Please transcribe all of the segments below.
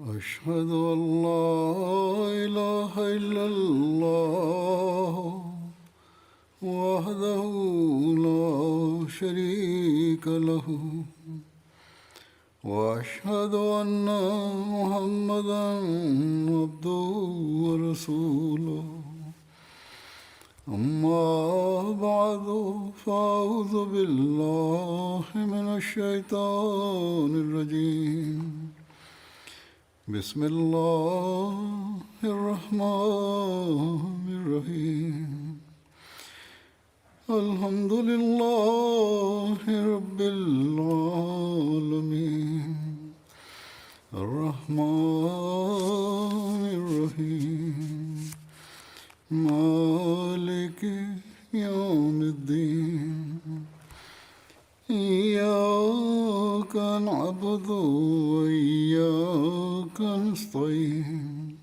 أشهد أن لا إله إلا الله وحده لا شريك له وأشهد أن محمدا عبده ورسوله أما بعد فأعوذ بالله من الشيطان الرجيم بسم الله الرحمن الرحيم الحمد لله رب العالمين الرحمن الرحيم مالك يوم الدين إياك نعبد وإياك نستعين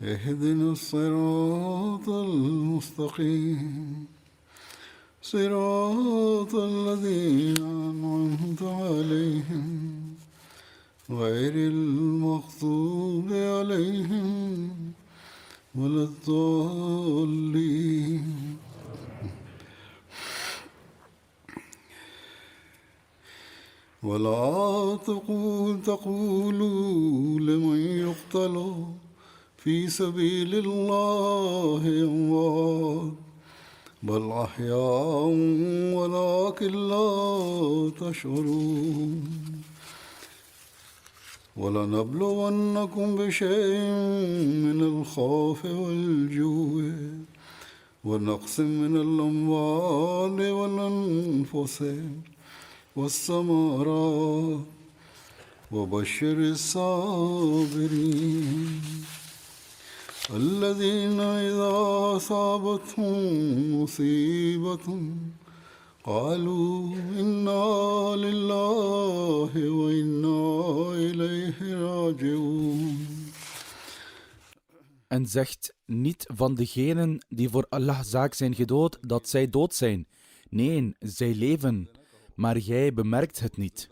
اهدنا الصراط المستقيم صراط الذين أنعمت عليهم غير المغضوب عليهم ولا الضالين ولا تقولوا لمن يقتل في سبيل الله أموات بل أحياء ولكن لا تشعرون ولنبلونكم بشيء من الخوف والجوع ونقص من الأموال والأنفس والثمرات وبشر الصابرين الذين إذا أصابتهم مصيبة قالوا إنا لله وإنا إليه راجعون. En zegt niet van degenen die voor Allah's zaak zijn gedood, dat zij dood zijn. Nee, zij leven, maar jij bemerkt het niet.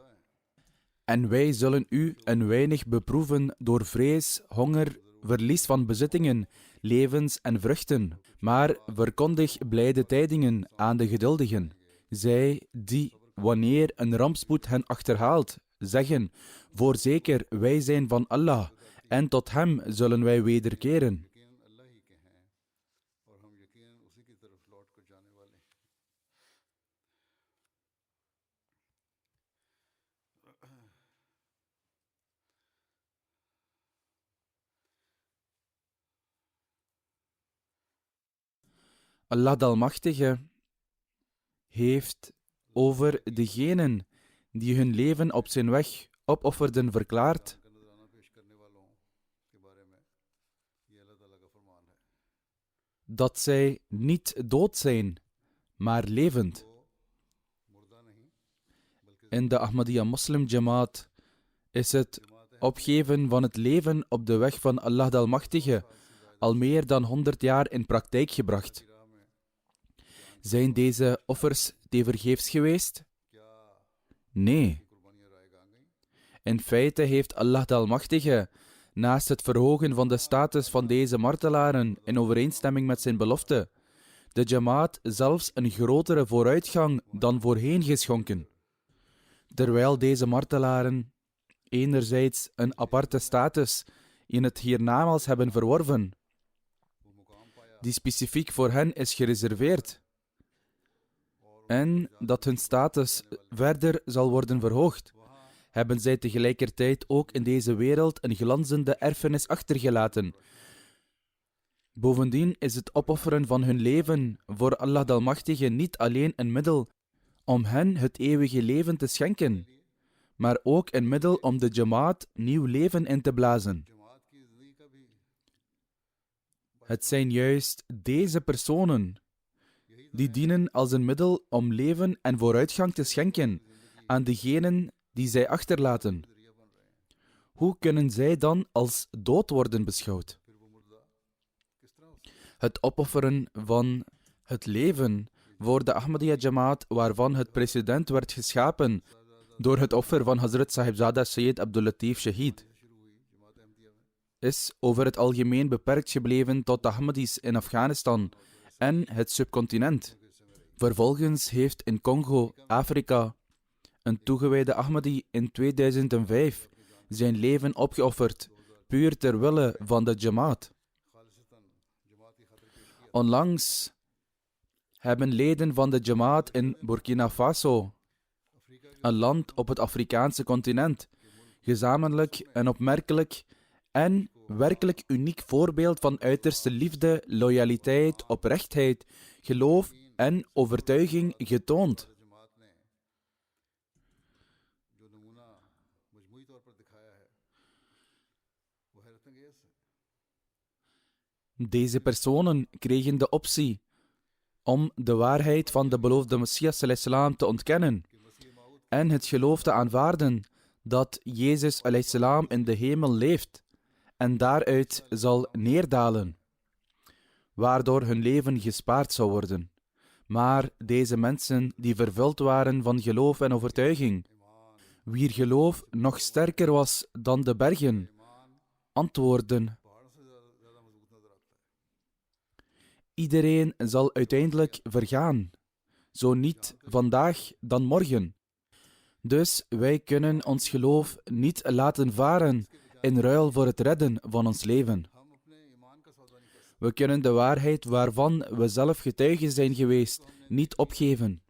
En wij zullen u een weinig beproeven door vrees, honger, verlies van bezittingen, levens en vruchten. Maar verkondig blijde tijdingen aan de geduldigen. Zij die, wanneer een rampspoed hen achterhaalt, zeggen: voorzeker, wij zijn van Allah, en tot hem zullen wij wederkeren. Allah de Almachtige heeft over degenen die hun leven op zijn weg opofferden verklaard dat zij niet dood zijn, maar levend. In de Ahmadiyya Muslim Jamaat is het opgeven van het leven op de weg van Allah de Almachtige al meer dan 100 jaar in praktijk gebracht. Zijn deze offers tevergeefs geweest? Nee. In feite heeft Allah de Almachtige, naast het verhogen van de status van deze martelaren in overeenstemming met zijn belofte, de Jamaat zelfs een grotere vooruitgang dan voorheen geschonken. Terwijl deze martelaren enerzijds een aparte status in het hiernamaals hebben verworven, die specifiek voor hen is gereserveerd, en dat hun status verder zal worden verhoogd, hebben zij tegelijkertijd ook in deze wereld een glanzende erfenis achtergelaten. Bovendien is het opofferen van hun leven voor Allah de Almachtige niet alleen een middel om hen het eeuwige leven te schenken, maar ook een middel om de Jamaat nieuw leven in te blazen. Het zijn juist deze personen die dienen als een middel om leven en vooruitgang te schenken aan degenen die zij achterlaten. Hoe kunnen zij dan als dood worden beschouwd? Het opofferen van het leven voor de Ahmadiyya Jamaat, waarvan het precedent werd geschapen door het offer van Hazrat Sahibzada Sayyid Abdul Latif Shahid. is over het algemeen beperkt gebleven tot de Ahmadis in Afghanistan en het subcontinent. Vervolgens heeft in Congo, Afrika, een toegewijde Ahmadi in 2005 zijn leven opgeofferd, puur ter wille van de Jamaat. Onlangs hebben leden van de Jamaat in Burkina Faso, een land op het Afrikaanse continent, gezamenlijk een opmerkelijk en werkelijk uniek voorbeeld van uiterste liefde, loyaliteit, oprechtheid, geloof en overtuiging getoond. Deze personen kregen de optie om de waarheid van de beloofde Messias ﷺ te ontkennen en het geloof te aanvaarden dat Jezus ﷺ in de hemel leeft en daaruit zal neerdalen, waardoor hun leven gespaard zou worden. Maar deze mensen die vervuld waren van geloof en overtuiging, wier geloof nog sterker was dan de bergen, antwoorden: iedereen zal uiteindelijk vergaan, zo niet vandaag, dan morgen. Dus wij kunnen ons geloof niet laten varen in ruil voor het redden van ons leven. We kunnen de waarheid waarvan we zelf getuigen zijn geweest niet opgeven.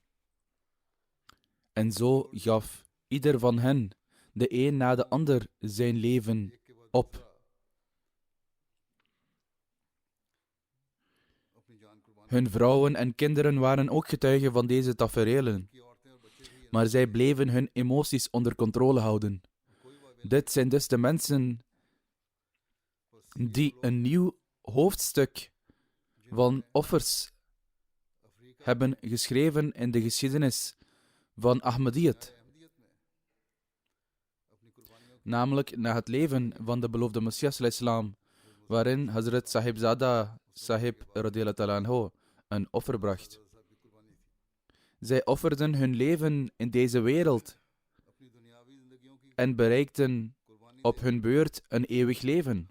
En zo gaf ieder van hen, de een na de ander, zijn leven op. Hun vrouwen en kinderen waren ook getuigen van deze taferelen, maar zij bleven hun emoties onder controle houden. Dit zijn dus de mensen die een nieuw hoofdstuk van offers hebben geschreven in de geschiedenis van Ahmadiyyat. Namelijk na het leven van de beloofde Messias ﷺ, waarin Hazrat Sahib Zada Sahib radiyallahu ta'ala anhu een offer bracht. Zij offerden hun leven in deze wereld en bereikten op hun beurt een eeuwig leven.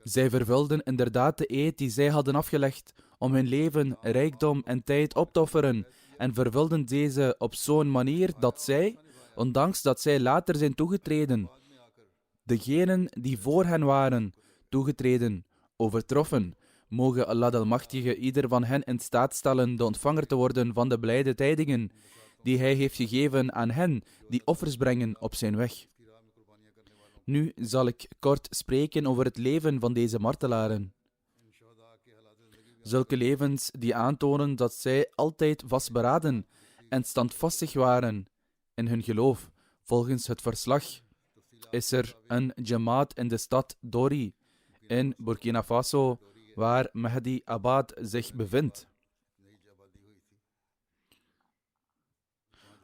Zij vervulden inderdaad de eed die zij hadden afgelegd om hun leven, rijkdom en tijd op te offeren en vervulden deze op zo'n manier dat zij, ondanks dat zij later zijn toegetreden, degenen die voor hen waren toegetreden, overtroffen. Mogen Allah de Almachtige ieder van hen in staat stellen de ontvanger te worden van de blijde tijdingen die Hij heeft gegeven aan hen die offers brengen op zijn weg. Nu zal ik kort spreken over het leven van deze martelaren. Zulke levens die aantonen dat zij altijd vastberaden en standvastig waren in hun geloof. Volgens het verslag is er een jamaat in de stad Dori in Burkina Faso, waar Mahdi Abad zich bevindt.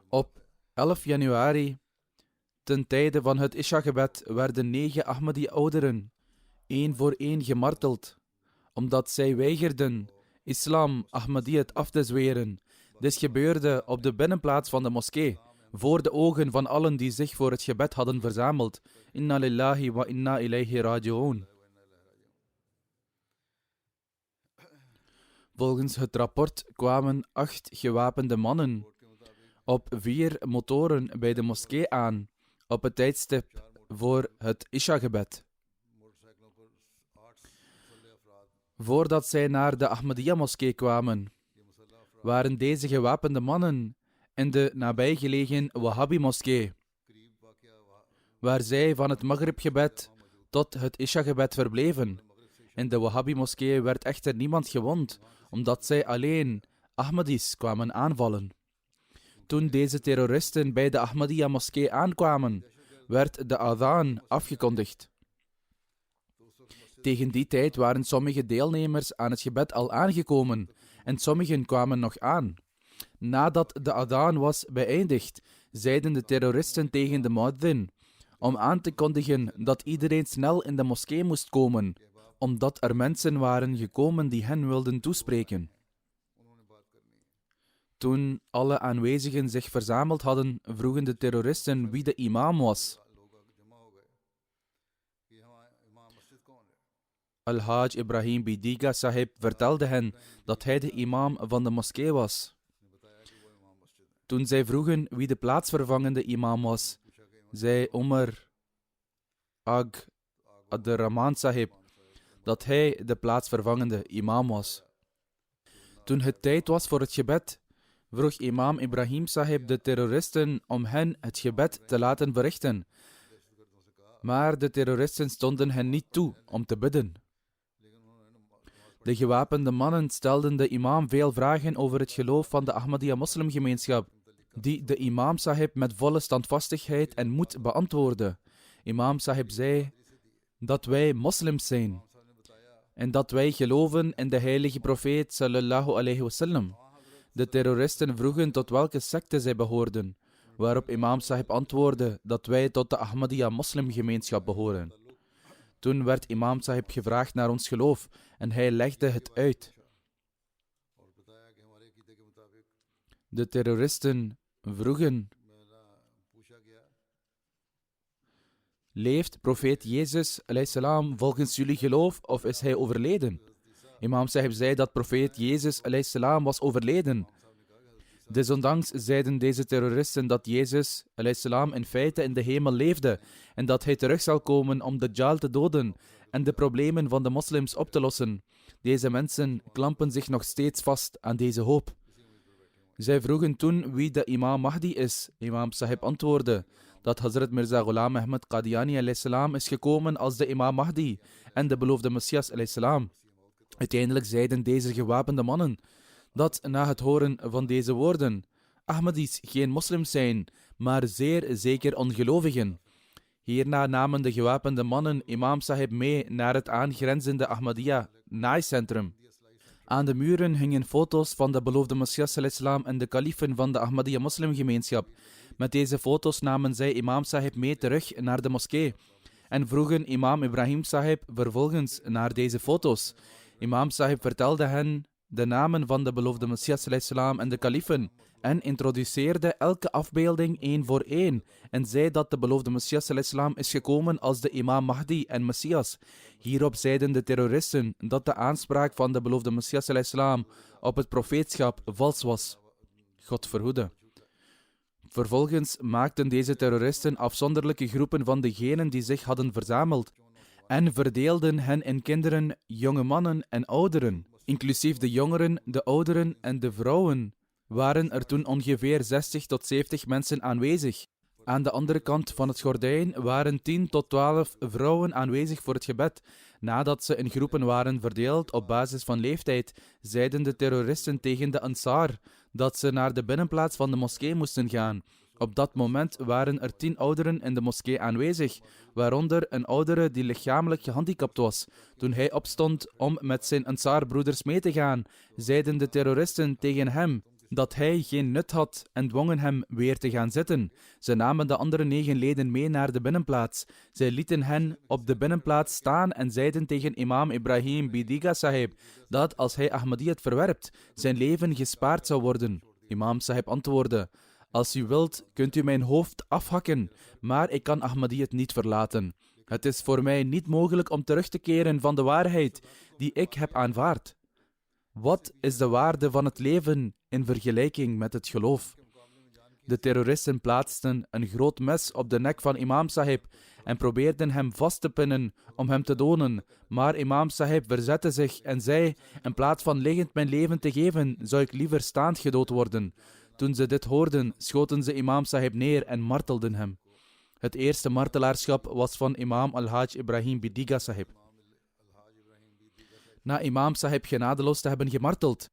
Op 11 januari, ten tijde van het Isha-gebed, werden 9 Ahmadi-ouderen één voor één gemarteld, omdat zij weigerden islam Ahmadiyyat af te zweren. Dit gebeurde op de binnenplaats van de moskee, voor de ogen van allen die zich voor het gebed hadden verzameld. Inna lillahi wa inna ilayhi raji'un. Volgens het rapport kwamen 8 gewapende mannen op 4 motoren bij de moskee aan, op het tijdstip voor het Isha-gebed. Voordat zij naar de Ahmadiyya-moskee kwamen, waren deze gewapende mannen in de nabijgelegen Wahhabi-moskee, waar zij van het Maghrib-gebed tot het Isha-gebed verbleven. In de Wahhabi-moskee werd echter niemand gewond, omdat zij alleen Ahmadis kwamen aanvallen. Toen deze terroristen bij de Ahmadiyya-moskee aankwamen, werd de adhan afgekondigd. Tegen die tijd waren sommige deelnemers aan het gebed al aangekomen en sommigen kwamen nog aan. Nadat de adhan was beëindigd, zeiden de terroristen tegen de muaddin om aan te kondigen dat iedereen snel in de moskee moest komen, omdat er mensen waren gekomen die hen wilden toespreken. Toen alle aanwezigen zich verzameld hadden, vroegen de terroristen wie de imam was. Al-Haj Ibrahim Bidiga Sahib vertelde hen dat hij de imam van de moskee was. Toen zij vroegen wie de plaatsvervangende imam was, zei Omar Ag Abdurrahman Sahib dat hij de plaatsvervangende imam was. Toen het tijd was voor het gebed, vroeg imam Ibrahim Sahib de terroristen om hen het gebed te laten verrichten. Maar de terroristen stonden hen niet toe om te bidden. De gewapende mannen stelden de imam veel vragen over het geloof van de Ahmadiyya-moslimgemeenschap, die de imam Sahib met volle standvastigheid en moed beantwoordde. Imam Sahib zei dat wij moslims zijn en dat wij geloven in de heilige profeet sallallahu alayhi wasallam. De terroristen vroegen tot welke secte zij behoorden, waarop imam Sahib antwoordde dat wij tot de Ahmadiyya-moslimgemeenschap behoren. Toen werd imam Sahib gevraagd naar ons geloof en hij legde het uit. De terroristen vroegen: leeft profeet Jezus salam volgens jullie geloof of is hij overleden? Imam Sahib zei dat profeet Jezus salam was overleden. Desondanks zeiden deze terroristen dat Jezus salam in feite in de hemel leefde en dat hij terug zal komen om de Dajjal te doden en de problemen van de moslims op te lossen. Deze mensen klampen zich nog steeds vast aan deze hoop. Zij vroegen toen wie de imam Mahdi is. Imam Sahib antwoordde dat Hazrat Mirza Ghulam Ahmad Qadiani salam is gekomen als de imam Mahdi en de beloofde Messias salam. Uiteindelijk zeiden deze gewapende mannen dat na het horen van deze woorden Ahmadis geen moslims zijn, maar zeer zeker ongelovigen. Hierna namen de gewapende mannen imam Sahib mee naar het aangrenzende Ahmadiyya naaicentrum. Aan de muren hingen foto's van de beloofde Messias salam en de kalifen van de Ahmadiyya moslimgemeenschap. Met deze foto's namen zij imam Sahib mee terug naar de moskee en vroegen imam Ibrahim Sahib vervolgens naar deze foto's. Imam Sahib vertelde hen de namen van de beloofde Messias salam en de kalifen en introduceerde elke afbeelding één voor één en zei dat de beloofde Messias salam is gekomen als de imam Mahdi en Messias. Hierop zeiden de terroristen dat de aanspraak van de beloofde Messias salam op het profeetschap vals was. God verhoede. Vervolgens maakten deze terroristen afzonderlijke groepen van degenen die zich hadden verzameld en verdeelden hen in kinderen, jonge mannen en ouderen. Inclusief de jongeren, de ouderen en de vrouwen waren er toen ongeveer 60 tot 70 mensen aanwezig. Aan de andere kant van het gordijn waren 10 tot 12 vrouwen aanwezig voor het gebed. Nadat ze in groepen waren verdeeld op basis van leeftijd, zeiden de terroristen tegen de Ansar dat ze naar de binnenplaats van de moskee moesten gaan. Op dat moment waren er 10 ouderen in de moskee aanwezig, waaronder een oudere die lichamelijk gehandicapt was. Toen hij opstond om met zijn Ansar-broeders mee te gaan, zeiden de terroristen tegen hem dat hij geen nut had en dwongen hem weer te gaan zitten. Ze namen de andere 9 leden mee naar de binnenplaats. Zij lieten hen op de binnenplaats staan en zeiden tegen imam Ibrahim Bidiga Sahib dat als hij Ahmadiyyat verwerpt, zijn leven gespaard zou worden. Imam Sahib antwoordde: als u wilt, kunt u mijn hoofd afhakken, maar ik kan Ahmadiyyat niet verlaten. Het is voor mij niet mogelijk om terug te keren van de waarheid die ik heb aanvaard. Wat is de waarde van het leven in vergelijking met het geloof? De terroristen plaatsten een groot mes op de nek van imam Sahib en probeerden hem vast te pinnen om hem te doden. Maar imam Sahib verzette zich en zei: in plaats van liggend mijn leven te geven, zou ik liever staand gedood worden. Toen ze dit hoorden, schoten ze imam Sahib neer en martelden hem. Het eerste martelaarschap was van imam Al-Haj Ibrahim Bidiga Sahib. Na imam Sahib genadeloos te hebben gemarteld,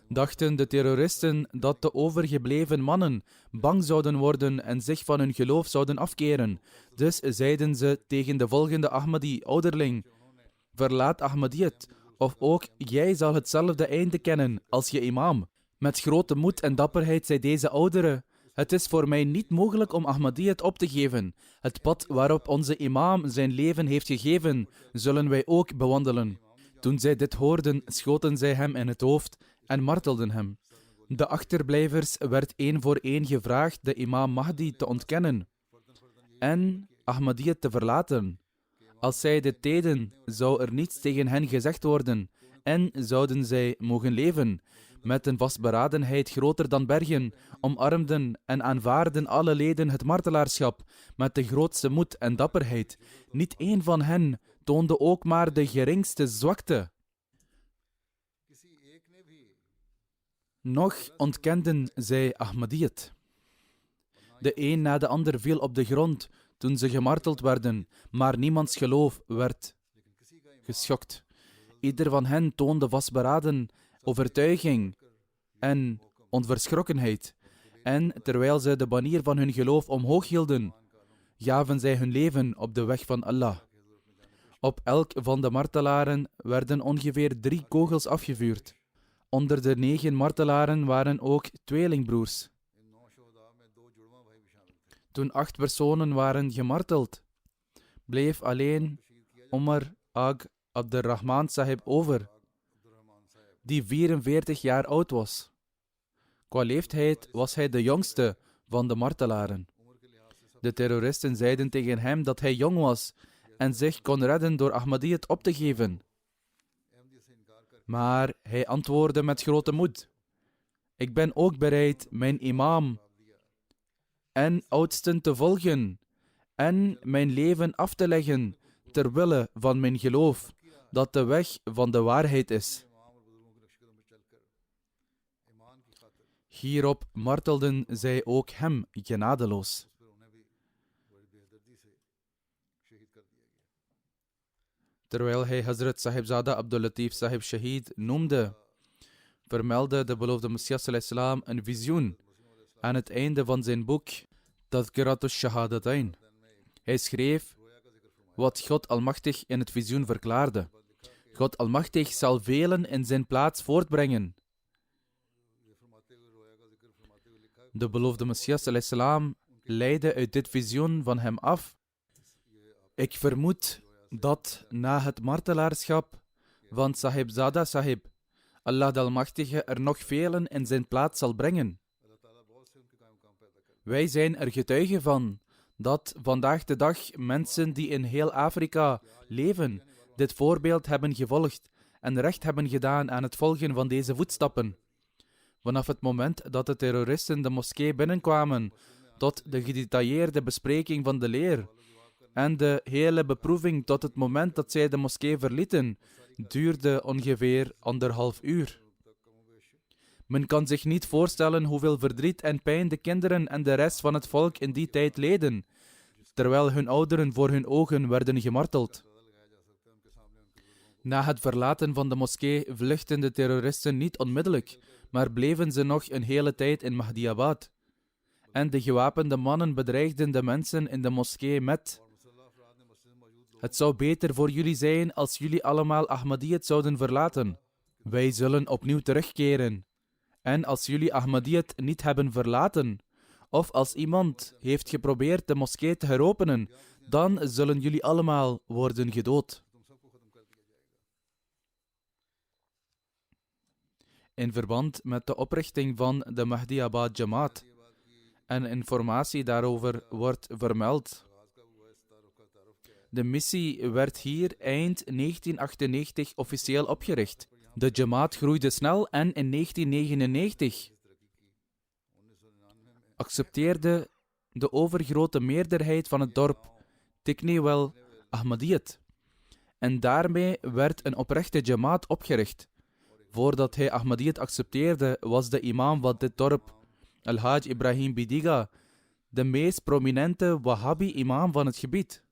dachten de terroristen dat de overgebleven mannen bang zouden worden en zich van hun geloof zouden afkeren. Dus zeiden ze tegen de volgende Ahmadi-ouderling: verlaat Ahmadiyyat, of ook jij zal hetzelfde einde kennen als je imam. Met grote moed en dapperheid zei deze oudere: het is voor mij niet mogelijk om Ahmadiyyat op te geven. Het pad waarop onze imam zijn leven heeft gegeven, zullen wij ook bewandelen. Toen zij dit hoorden, schoten zij hem in het hoofd en martelden hem. De achterblijvers werd één voor één gevraagd de imam Mahdi te ontkennen en Ahmadiyyat te verlaten. Als zij dit deden, zou er niets tegen hen gezegd worden en zouden zij mogen leven. Met een vastberadenheid groter dan bergen, omarmden en aanvaarden alle leden het martelaarschap met de grootste moed en dapperheid. Niet één van hen toonde ook maar de geringste zwakte. Nog ontkenden zij Ahmadiyyat. De een na de ander viel op de grond toen ze gemarteld werden, maar niemands geloof werd geschokt. Ieder van hen toonde vastberaden overtuiging en onverschrokkenheid. En terwijl ze de banier van hun geloof omhoog hielden, gaven zij hun leven op de weg van Allah. Op elk van de martelaren werden ongeveer 3 kogels afgevuurd. Onder de 9 martelaren waren ook tweelingbroers. Toen 8 personen waren gemarteld, bleef alleen Omar Ag Abdurrahman Sahib over, die 44 jaar oud was. Qua leeftijd was hij de jongste van de martelaren. De terroristen zeiden tegen hem dat hij jong was en zich kon redden door Ahmadiyyat op te geven. Maar hij antwoordde met grote moed: ik ben ook bereid mijn imam en oudsten te volgen en mijn leven af te leggen ter wille van mijn geloof, dat de weg van de waarheid is. Hierop martelden zij ook hem genadeloos. Terwijl hij Hazrat Sahibzada Abdul Latif Sahib Shahid noemde, vermeldde de beloofde Messias ﷺ een visioen aan het einde van zijn boek Tadhkiratus Shahadatain. Hij schreef wat God Almachtig in het visioen verklaarde. God Almachtig zal velen in zijn plaats voortbrengen. De beloofde Messias ﷺ leidde uit dit visioen van hem af: ik vermoed dat na het martelaarschap van Sahibzada Sahib, Allah de Almachtige er nog velen in zijn plaats zal brengen. Wij zijn er getuigen van dat vandaag de dag mensen die in heel Afrika leven, dit voorbeeld hebben gevolgd en recht hebben gedaan aan het volgen van deze voetstappen. Vanaf het moment dat de terroristen de moskee binnenkwamen, tot de gedetailleerde bespreking van de leer en de hele beproeving tot het moment dat zij de moskee verlieten, duurde ongeveer 1,5 uur. Men kan zich niet voorstellen hoeveel verdriet en pijn de kinderen en de rest van het volk in die tijd leden, terwijl hun ouderen voor hun ogen werden gemarteld. Na het verlaten van de moskee vluchtten de terroristen niet onmiddellijk, maar bleven ze nog een hele tijd in Mahdiabad. En de gewapende mannen bedreigden de mensen in de moskee met: het zou beter voor jullie zijn als jullie allemaal Ahmadiyyat zouden verlaten. Wij zullen opnieuw terugkeren. En als jullie Ahmadiyyat niet hebben verlaten, of als iemand heeft geprobeerd de moskee te heropenen, dan zullen jullie allemaal worden gedood. In verband met de oprichting van de Mahdiabad Jamaat en informatie daarover wordt vermeld. De missie werd hier eind 1998 officieel opgericht. De Jamaat groeide snel en in 1999 accepteerde de overgrote meerderheid van het dorp Tikni wel Ahmadiyyat. En daarmee werd een oprechte Jamaat opgericht. Voordat hij Ahmadiyyat accepteerde, was de imam van dit dorp, Al-Haj Ibrahim Bidiga, de meest prominente Wahhabi-imam van het gebied.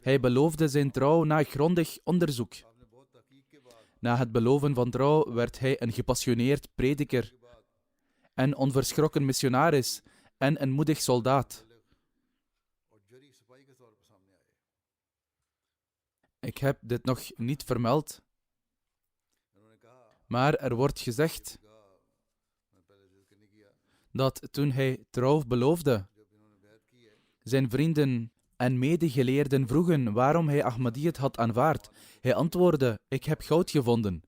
Hij beloofde zijn trouw na grondig onderzoek. Na het beloven van trouw werd hij een gepassioneerd prediker, een onverschrokken missionaris en een moedig soldaat. Ik heb dit nog niet vermeld, maar er wordt gezegd dat toen hij trouw beloofde, zijn vrienden en medegeleerden vroegen waarom hij Ahmadiyyat had aanvaard. Hij antwoordde: ik heb goud gevonden.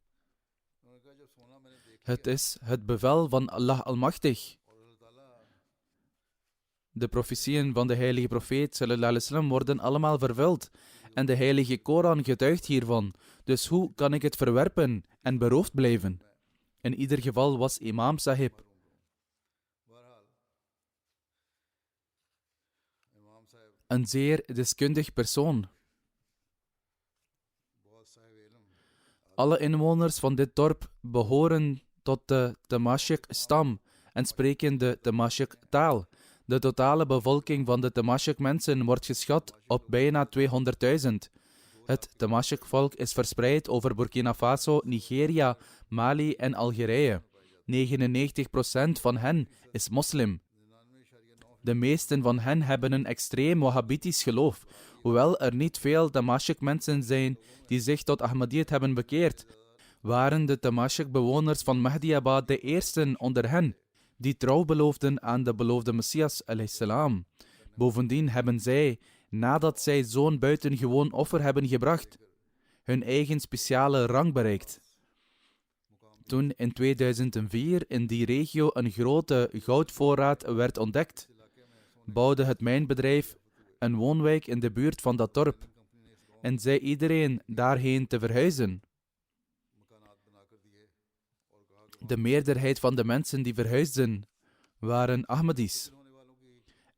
Het is het bevel van Allah Almachtig. De profetieën van de heilige profeet sallallahu alaihi wasallam worden allemaal vervuld. en de heilige Koran getuigt hiervan. Dus hoe kan ik het verwerpen en beroofd blijven? In ieder geval was Imam Sahib een zeer deskundig persoon. Alle inwoners van dit dorp behoren tot de Tamashik-stam en spreken de Tamashik-taal. De totale bevolking van de Tamashik-mensen wordt geschat op bijna 200.000. Het Tamashik-volk is verspreid over Burkina Faso, Nigeria, Mali en Algerije. 99% van hen is moslim. De meesten van hen hebben een extreem wahhabitisch geloof. Hoewel er niet veel Tamashik-mensen zijn die zich tot Ahmadiyyat hebben bekeerd, waren de Tamashik-bewoners van Mahdiabad de eersten onder hen die trouw beloofden aan de beloofde Messias alayhi. Bovendien hebben zij, nadat zij zo'n buitengewoon offer hebben gebracht, hun eigen speciale rang bereikt. Toen in 2004 in die regio een grote goudvoorraad werd ontdekt, bouwde het mijnbedrijf een woonwijk in de buurt van dat dorp en zei iedereen daarheen te verhuizen. De meerderheid van de mensen die verhuisden waren Ahmadis.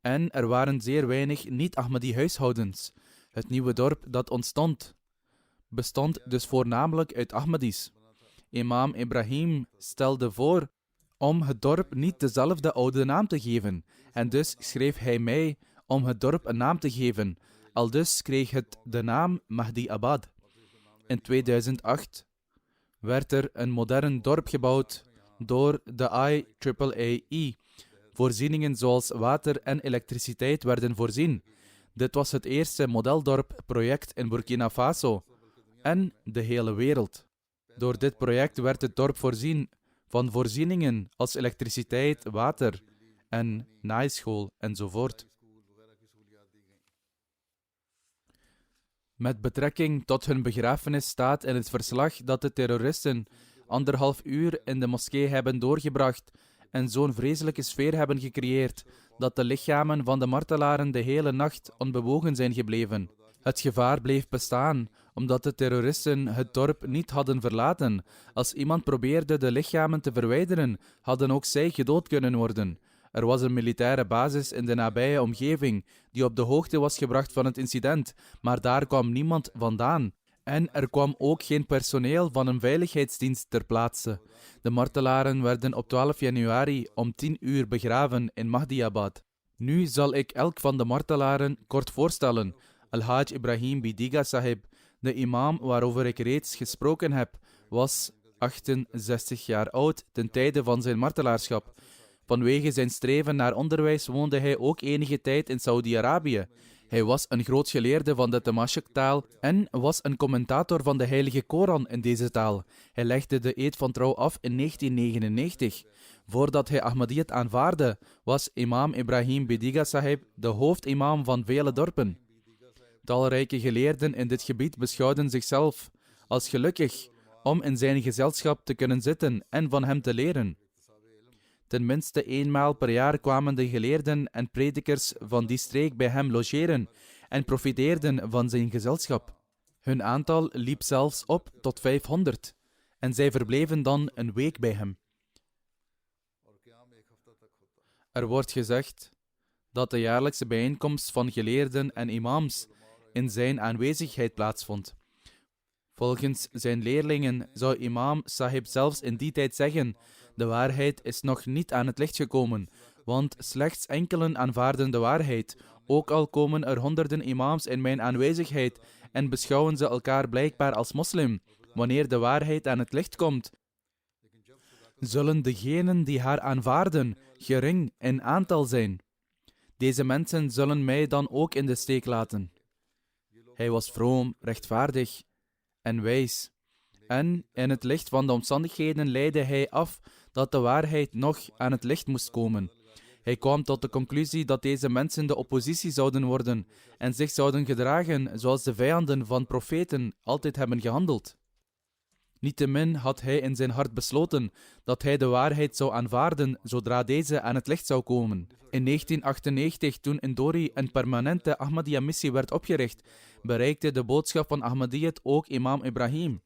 En er waren zeer weinig niet-Ahmadi-huishoudens. Het nieuwe dorp dat ontstond, bestond dus voornamelijk uit Ahmadis. Imam Ibrahim stelde voor om het dorp niet dezelfde oude naam te geven. En dus schreef hij mij om het dorp een naam te geven. Aldus kreeg het de naam Mahdiabad. In 2008 werd er een modern dorp gebouwd door de IAAE. Voorzieningen zoals water en elektriciteit werden voorzien. Dit was het eerste modeldorp-project in Burkina Faso en de hele wereld. Door dit project werd het dorp voorzien van voorzieningen als elektriciteit, water en naaischool enzovoort. Met betrekking tot hun begrafenis staat in het verslag dat de terroristen 1,5 uur in de moskee hebben doorgebracht en zo'n vreselijke sfeer hebben gecreëerd dat de lichamen van de martelaren de hele nacht onbewogen zijn gebleven. Het gevaar bleef bestaan, omdat de terroristen het dorp niet hadden verlaten. Als iemand probeerde de lichamen te verwijderen, hadden ook zij gedood kunnen worden. Er was een militaire basis in de nabije omgeving die op de hoogte was gebracht van het incident, maar daar kwam niemand vandaan. En er kwam ook geen personeel van een veiligheidsdienst ter plaatse. De martelaren werden op 12 januari om 10 uur begraven in Mahdiabad. Nu zal ik elk van de martelaren kort voorstellen. Al-Haj Ibrahim Bidiga Sahib, de imam waarover ik reeds gesproken heb, was 68 jaar oud ten tijde van zijn martelaarschap. Vanwege zijn streven naar onderwijs woonde hij ook enige tijd in Saudi-Arabië. Hij was een groot geleerde van de Tamashik-taal en was een commentator van de heilige Koran in deze taal. Hij legde de eed van trouw af in 1999. Voordat hij Ahmadiyyat aanvaardde, was imam Ibrahim Bidiga Sahib de hoofdimam van vele dorpen. Talrijke geleerden in dit gebied beschouwden zichzelf als gelukkig om in zijn gezelschap te kunnen zitten en van hem te leren. Tenminste eenmaal per jaar kwamen de geleerden en predikers van die streek bij hem logeren en profiteerden van zijn gezelschap. Hun aantal liep zelfs op tot 500 en zij verbleven dan een week bij hem. Er wordt gezegd dat de jaarlijkse bijeenkomst van geleerden en imams in zijn aanwezigheid plaatsvond. Volgens zijn leerlingen zou imam Sahib zelfs in die tijd zeggen: de waarheid is nog niet aan het licht gekomen, want slechts enkelen aanvaarden de waarheid, ook al komen er honderden imams in mijn aanwezigheid en beschouwen ze elkaar blijkbaar als moslim. Wanneer de waarheid aan het licht komt, zullen degenen die haar aanvaarden gering in aantal zijn. Deze mensen zullen mij dan ook in de steek laten. Hij was vroom, rechtvaardig en wijs. En in het licht van de omstandigheden leidde hij af dat de waarheid nog aan het licht moest komen. Hij kwam tot de conclusie dat deze mensen de oppositie zouden worden en zich zouden gedragen zoals de vijanden van profeten altijd hebben gehandeld. Niettemin had hij in zijn hart besloten dat hij de waarheid zou aanvaarden zodra deze aan het licht zou komen. In 1998, toen in Dori een permanente Ahmadiyya-missie werd opgericht, bereikte de boodschap van Ahmadiyyat ook imam Ibrahim.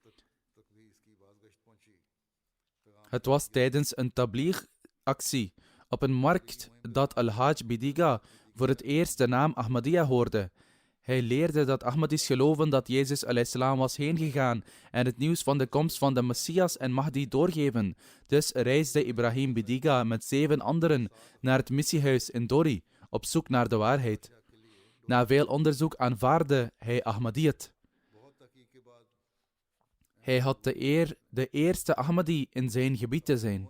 Het was tijdens een tabligh-actie op een markt dat Al-Hajj Bidiga voor het eerst de naam Ahmadiyya hoorde. Hij leerde dat Ahmadis geloven dat Jezus a.s. was heengegaan en het nieuws van de komst van de Messias en Mahdi doorgeven. Dus reisde Ibrahim Bidiga met 7 anderen naar het missiehuis in Dori op zoek naar de waarheid. Na veel onderzoek aanvaardde hij Ahmadiyyat. Hij had de eer de eerste Ahmadi in zijn gebied te zijn.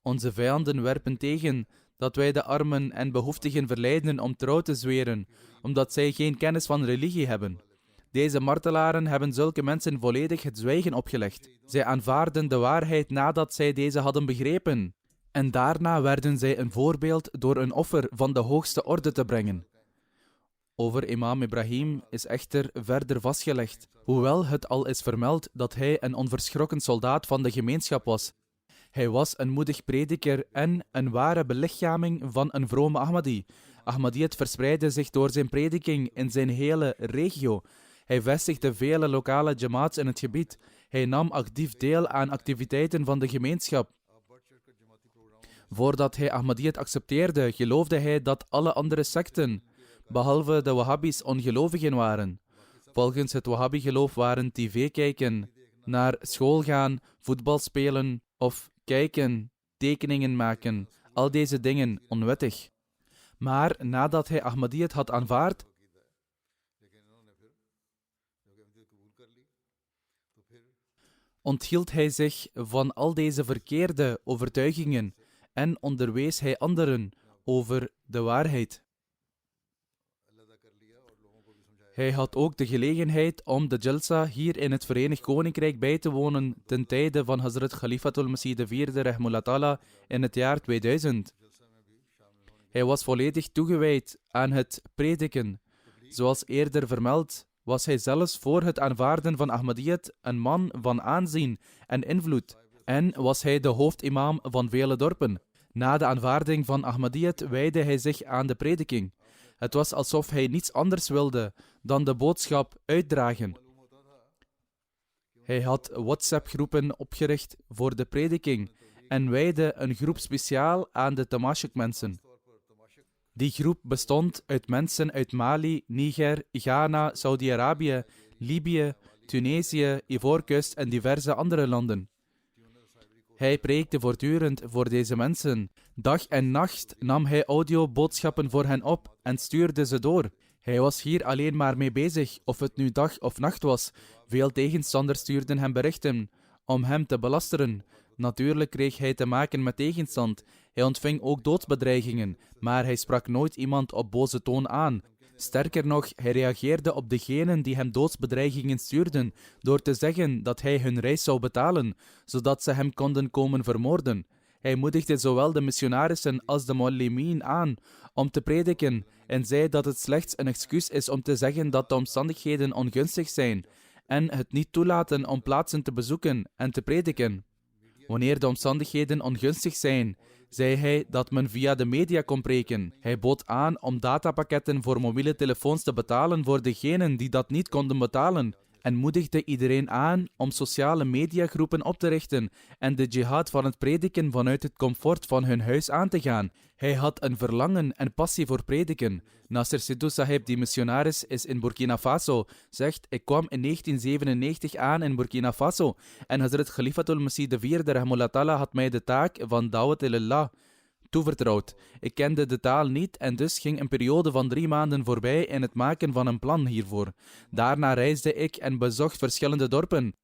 Onze vijanden werpen tegen dat wij de armen en behoeftigen verleiden om trouw te zweren, omdat zij geen kennis van religie hebben. Deze martelaren hebben zulke mensen volledig het zwijgen opgelegd. Zij aanvaarden de waarheid nadat zij deze hadden begrepen. En daarna werden zij een voorbeeld door een offer van de hoogste orde te brengen. Over imam Ibrahim is echter verder vastgelegd, hoewel het al is vermeld dat hij een onverschrokken soldaat van de gemeenschap was. Hij was een moedig prediker en een ware belichaming van een vrome Ahmadi. Ahmadiyyat verspreidde zich door zijn prediking in zijn hele regio. Hij vestigde vele lokale jamaats in het gebied. Hij nam actief deel aan activiteiten van de gemeenschap. Voordat hij Ahmadiyyat accepteerde, geloofde hij dat alle andere secten, behalve de Wahhabis, ongelovigen waren. Volgens het Wahhabi-geloof waren tv kijken, naar school gaan, voetbal spelen of kijken, tekeningen maken, al deze dingen onwettig. Maar nadat hij Ahmadiyyat had aanvaard, onthield hij zich van al deze verkeerde overtuigingen en onderwees hij anderen over de waarheid. Hij had ook de gelegenheid om de Jalsa hier in het Verenigd Koninkrijk bij te wonen ten tijde van Hazrat Khalifatul Masih IV Rahmullah Ta'ala in het jaar 2000. Hij was volledig toegewijd aan het prediken. Zoals eerder vermeld, was hij zelfs voor het aanvaarden van Ahmadiyyat een man van aanzien en invloed en was hij de hoofdimam van vele dorpen. Na de aanvaarding van Ahmadiyyat wijdde hij zich aan de prediking. Het was alsof hij niets anders wilde dan de boodschap uitdragen. Hij had WhatsApp-groepen opgericht voor de prediking en wijdde een groep speciaal aan de Tamashek-mensen. Die groep bestond uit mensen uit Mali, Niger, Ghana, Saudi-Arabië, Libië, Tunesië, Ivoorkust en diverse andere landen. Hij preekte voortdurend voor deze mensen. Dag en nacht nam hij audioboodschappen voor hen op en stuurde ze door. Hij was hier alleen maar mee bezig, of het nu dag of nacht was. Veel tegenstanders stuurden hem berichten om hem te belasteren. Natuurlijk kreeg hij te maken met tegenstand. Hij ontving ook doodsbedreigingen, maar hij sprak nooit iemand op boze toon aan. Sterker nog, hij reageerde op degenen die hem doodsbedreigingen stuurden, door te zeggen dat hij hun reis zou betalen, zodat ze hem konden komen vermoorden. Hij moedigde zowel de missionarissen als de muallimeen aan om te prediken en zei dat het slechts een excuus is om te zeggen dat de omstandigheden ongunstig zijn en het niet toelaten om plaatsen te bezoeken en te prediken. Wanneer de omstandigheden ongunstig zijn, zei hij dat men via de media kon preken. Hij bood aan om datapakketten voor mobiele telefoons te betalen voor degenen die dat niet konden betalen en moedigde iedereen aan om sociale mediagroepen op te richten en de jihad van het prediken vanuit het comfort van hun huis aan te gaan. Hij had een verlangen en passie voor prediken. Nasser Sidhu Sahib, die missionaris is in Burkina Faso, zegt: ik kwam in 1997 aan in Burkina Faso en Hazrat Khalifatul Masih IV Rahmullah Ta'ala had mij de taak van Dawat ilallah toevertrouwd. Ik kende de taal niet en dus ging een periode van 3 maanden voorbij in het maken van een plan hiervoor. Daarna reisde ik en bezocht verschillende dorpen.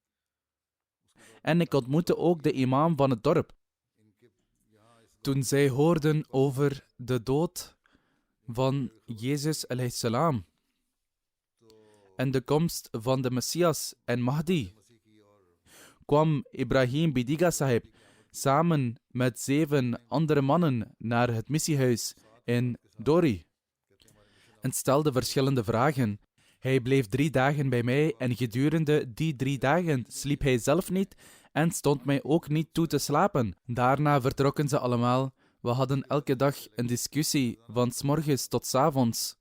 En ik ontmoette ook de imam van het dorp. Toen zij hoorden over de dood van Jezus salam en de komst van de Messias en Mahdi, kwam Ibrahim Bidiga Sahib samen met 7 andere mannen naar het missiehuis in Dori en stelde verschillende vragen. Hij bleef 3 dagen bij mij en gedurende die 3 dagen sliep hij zelf niet en stond mij ook niet toe te slapen. Daarna vertrokken ze allemaal. We hadden elke dag een discussie, van 's morgens tot 's avonds.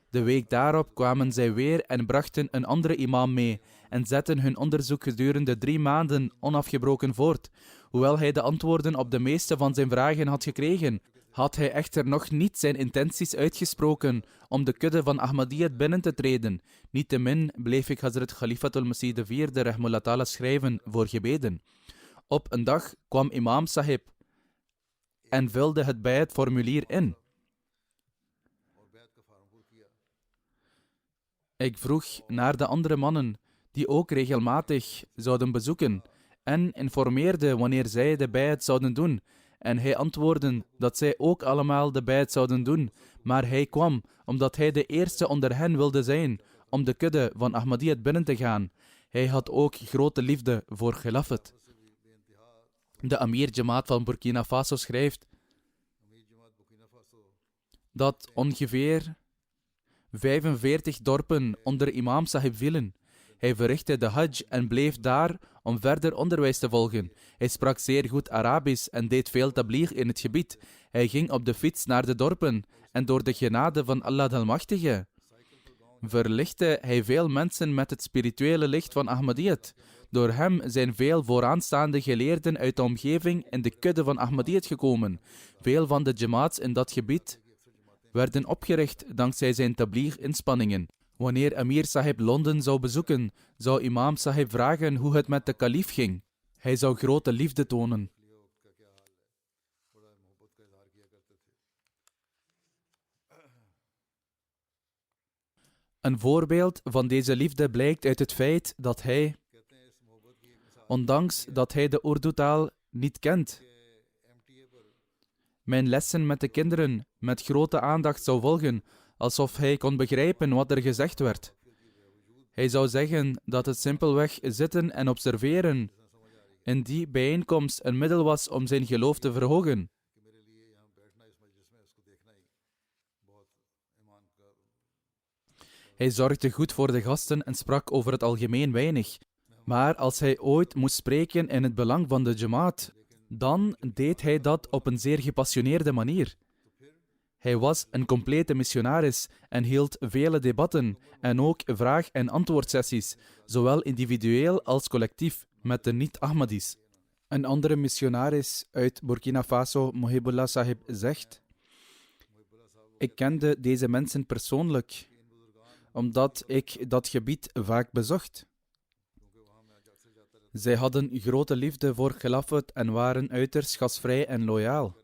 De week daarop kwamen zij weer en brachten een andere imam mee en zetten hun onderzoek gedurende 3 maanden onafgebroken voort. Hoewel hij de antwoorden op de meeste van zijn vragen had gekregen, had hij echter nog niet zijn intenties uitgesproken om de kudde van Ahmadiyyat binnen te treden. Niettemin bleef ik Hazrat Khalifatul Masih IV rahmullah ta'ala schrijven voor gebeden. Op een dag kwam imam sahib en vulde het bayat-formulier in. Ik vroeg naar de andere mannen, die ook regelmatig zouden bezoeken, en informeerde wanneer zij de bayat zouden doen. En hij antwoordde dat zij ook allemaal de bayat zouden doen, maar hij kwam omdat hij de eerste onder hen wilde zijn om de kudde van Ahmadiyyat binnen te gaan. Hij had ook grote liefde voor Khilafat. De Amir Jamaat van Burkina Faso schrijft dat ongeveer 45 dorpen onder imam sahib vielen. Hij verrichtte de hajj en bleef daar om verder onderwijs te volgen. Hij sprak zeer goed Arabisch en deed veel tabligh in het gebied. Hij ging op de fiets naar de dorpen en door de genade van Allah de Almachtige verlichtte hij veel mensen met het spirituele licht van Ahmadiyyat. Door hem zijn veel vooraanstaande geleerden uit de omgeving in de kudde van Ahmadiyyat gekomen. Veel van de jamaats in dat gebied werden opgericht dankzij zijn tabligh-inspanningen. Wanneer Amir Sahib Londen zou bezoeken, zou imam Sahib vragen hoe het met de kalif ging. Hij zou grote liefde tonen. Een voorbeeld van deze liefde blijkt uit het feit dat hij, ondanks dat hij de Urdu-taal niet kent, mijn lessen met de kinderen met grote aandacht zou volgen, alsof hij kon begrijpen wat er gezegd werd. Hij zou zeggen dat het simpelweg zitten en observeren in die bijeenkomst een middel was om zijn geloof te verhogen. Hij zorgde goed voor de gasten en sprak over het algemeen weinig. Maar als hij ooit moest spreken in het belang van de jamaat, dan deed hij dat op een zeer gepassioneerde manier. Hij was een complete missionaris en hield vele debatten en ook vraag- en antwoordsessies, zowel individueel als collectief, met de niet-Ahmadis. Een andere missionaris uit Burkina Faso, Mohibullah Sahib, zegt: ik kende deze mensen persoonlijk, omdat ik dat gebied vaak bezocht. Zij hadden grote liefde voor Khilafat en waren uiterst gastvrij en loyaal.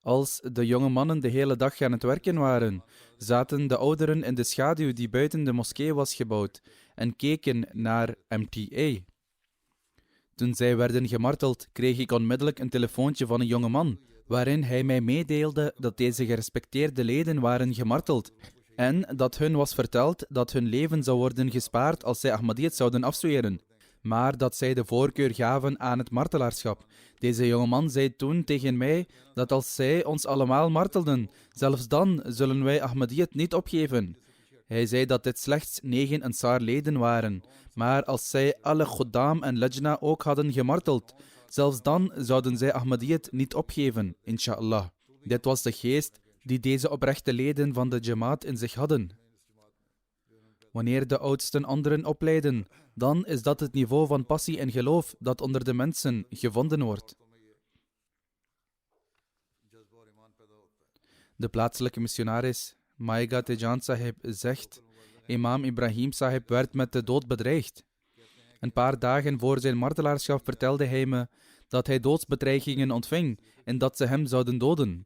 Als de jonge mannen de hele dag aan het werken waren, zaten de ouderen in de schaduw die buiten de moskee was gebouwd en keken naar MTA. Toen zij werden gemarteld, kreeg ik onmiddellijk een telefoontje van een jonge man, waarin hij mij meedeelde dat deze gerespecteerde leden waren gemarteld en dat hun was verteld dat hun leven zou worden gespaard als zij Ahmadiyyat zouden afzweren, maar dat zij de voorkeur gaven aan het martelaarschap. Deze jongeman zei toen tegen mij dat als zij ons allemaal martelden, zelfs dan zullen wij Ahmadiyyat niet opgeven. Hij zei dat dit slechts 9 Ansar-leden waren, maar als zij alle Khuddam en Lajna ook hadden gemarteld, zelfs dan zouden zij Ahmadiyyat niet opgeven, inshallah. Dit was de geest die deze oprechte leden van de Jamaat in zich hadden. Wanneer de oudsten anderen opleiden, dan is dat het niveau van passie en geloof dat onder de mensen gevonden wordt. De plaatselijke missionaris Maiga Tejan Sahib zegt: imam Ibrahim Sahib werd met de dood bedreigd. Een paar dagen voor zijn martelaarschap vertelde hij me dat hij doodsbedreigingen ontving en dat ze hem zouden doden.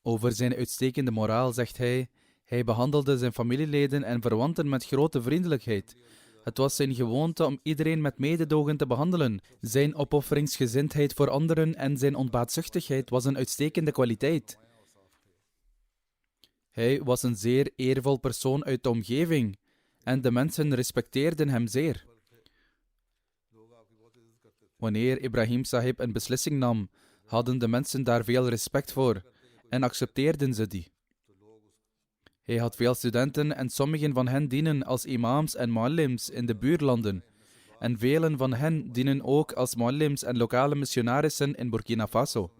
Over zijn uitstekende moraal zegt hij: hij behandelde zijn familieleden en verwanten met grote vriendelijkheid. Het was zijn gewoonte om iedereen met mededogen te behandelen. Zijn opofferingsgezindheid voor anderen en zijn onbaatzuchtigheid was een uitstekende kwaliteit. Hij was een zeer eervol persoon uit de omgeving en de mensen respecteerden hem zeer. Wanneer Ibrahim Sahib een beslissing nam, hadden de mensen daar veel respect voor en accepteerden ze die. Hij had veel studenten en sommigen van hen dienen als imams en muallims in de buurlanden. En velen van hen dienen ook als muallims en lokale missionarissen in Burkina Faso.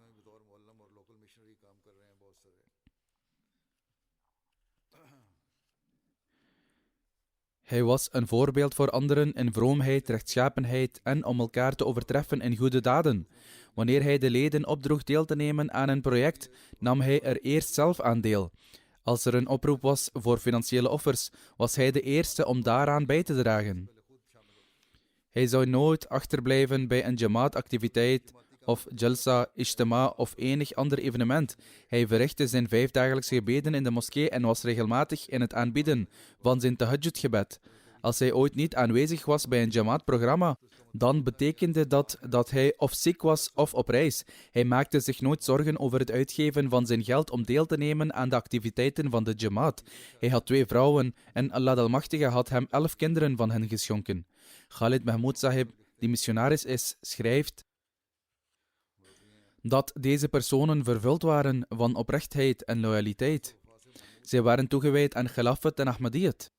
Hij was een voorbeeld voor anderen in vroomheid, rechtschapenheid en om elkaar te overtreffen in goede daden. Wanneer hij de leden opdroeg deel te nemen aan een project, nam hij er eerst zelf aan deel. Als er een oproep was voor financiële offers, was hij de eerste om daaraan bij te dragen. Hij zou nooit achterblijven bij een jamaat-activiteit of jalsa, ijtima of enig ander evenement. Hij verrichtte zijn 5-dagelijkse gebeden in de moskee en was regelmatig in het aanbieden van zijn tahajjud-gebed. Als hij ooit niet aanwezig was bij een jamaat-programma, dan betekende dat hij of ziek was of op reis. Hij maakte zich nooit zorgen over het uitgeven van zijn geld om deel te nemen aan de activiteiten van de jamaat. Hij had 2 vrouwen en Allah de Almachtige had hem 11 kinderen van hen geschonken. Khalid Mahmoud Sahib, die missionaris is, schrijft dat deze personen vervuld waren van oprechtheid en loyaliteit. Zij waren toegewijd aan Khilafat en Ahmadiyyat.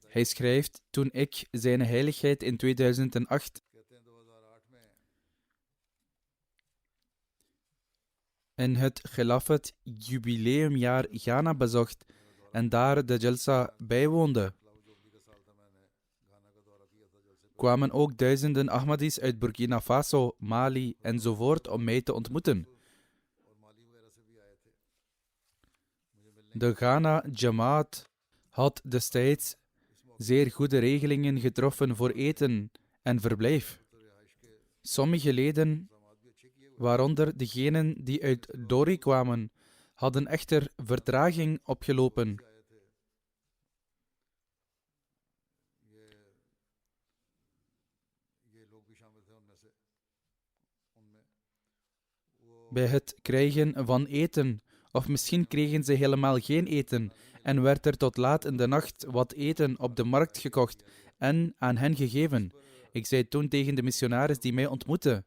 Hij schrijft, toen ik zijn heiligheid in 2008 in het Khilafat jubileumjaar Ghana bezocht en daar de Jalsa bijwoonde, kwamen ook duizenden Ahmadis uit Burkina Faso, Mali enzovoort om mij te ontmoeten. De Ghana Jamaat had destijds zeer goede regelingen getroffen voor eten en verblijf. Sommige leden, waaronder degenen die uit Dori kwamen, hadden echter vertraging opgelopen. Bij het krijgen van eten, of misschien kregen ze helemaal geen eten en werd er tot laat in de nacht wat eten op de markt gekocht en aan hen gegeven. Ik zei toen tegen de missionaris die mij ontmoette,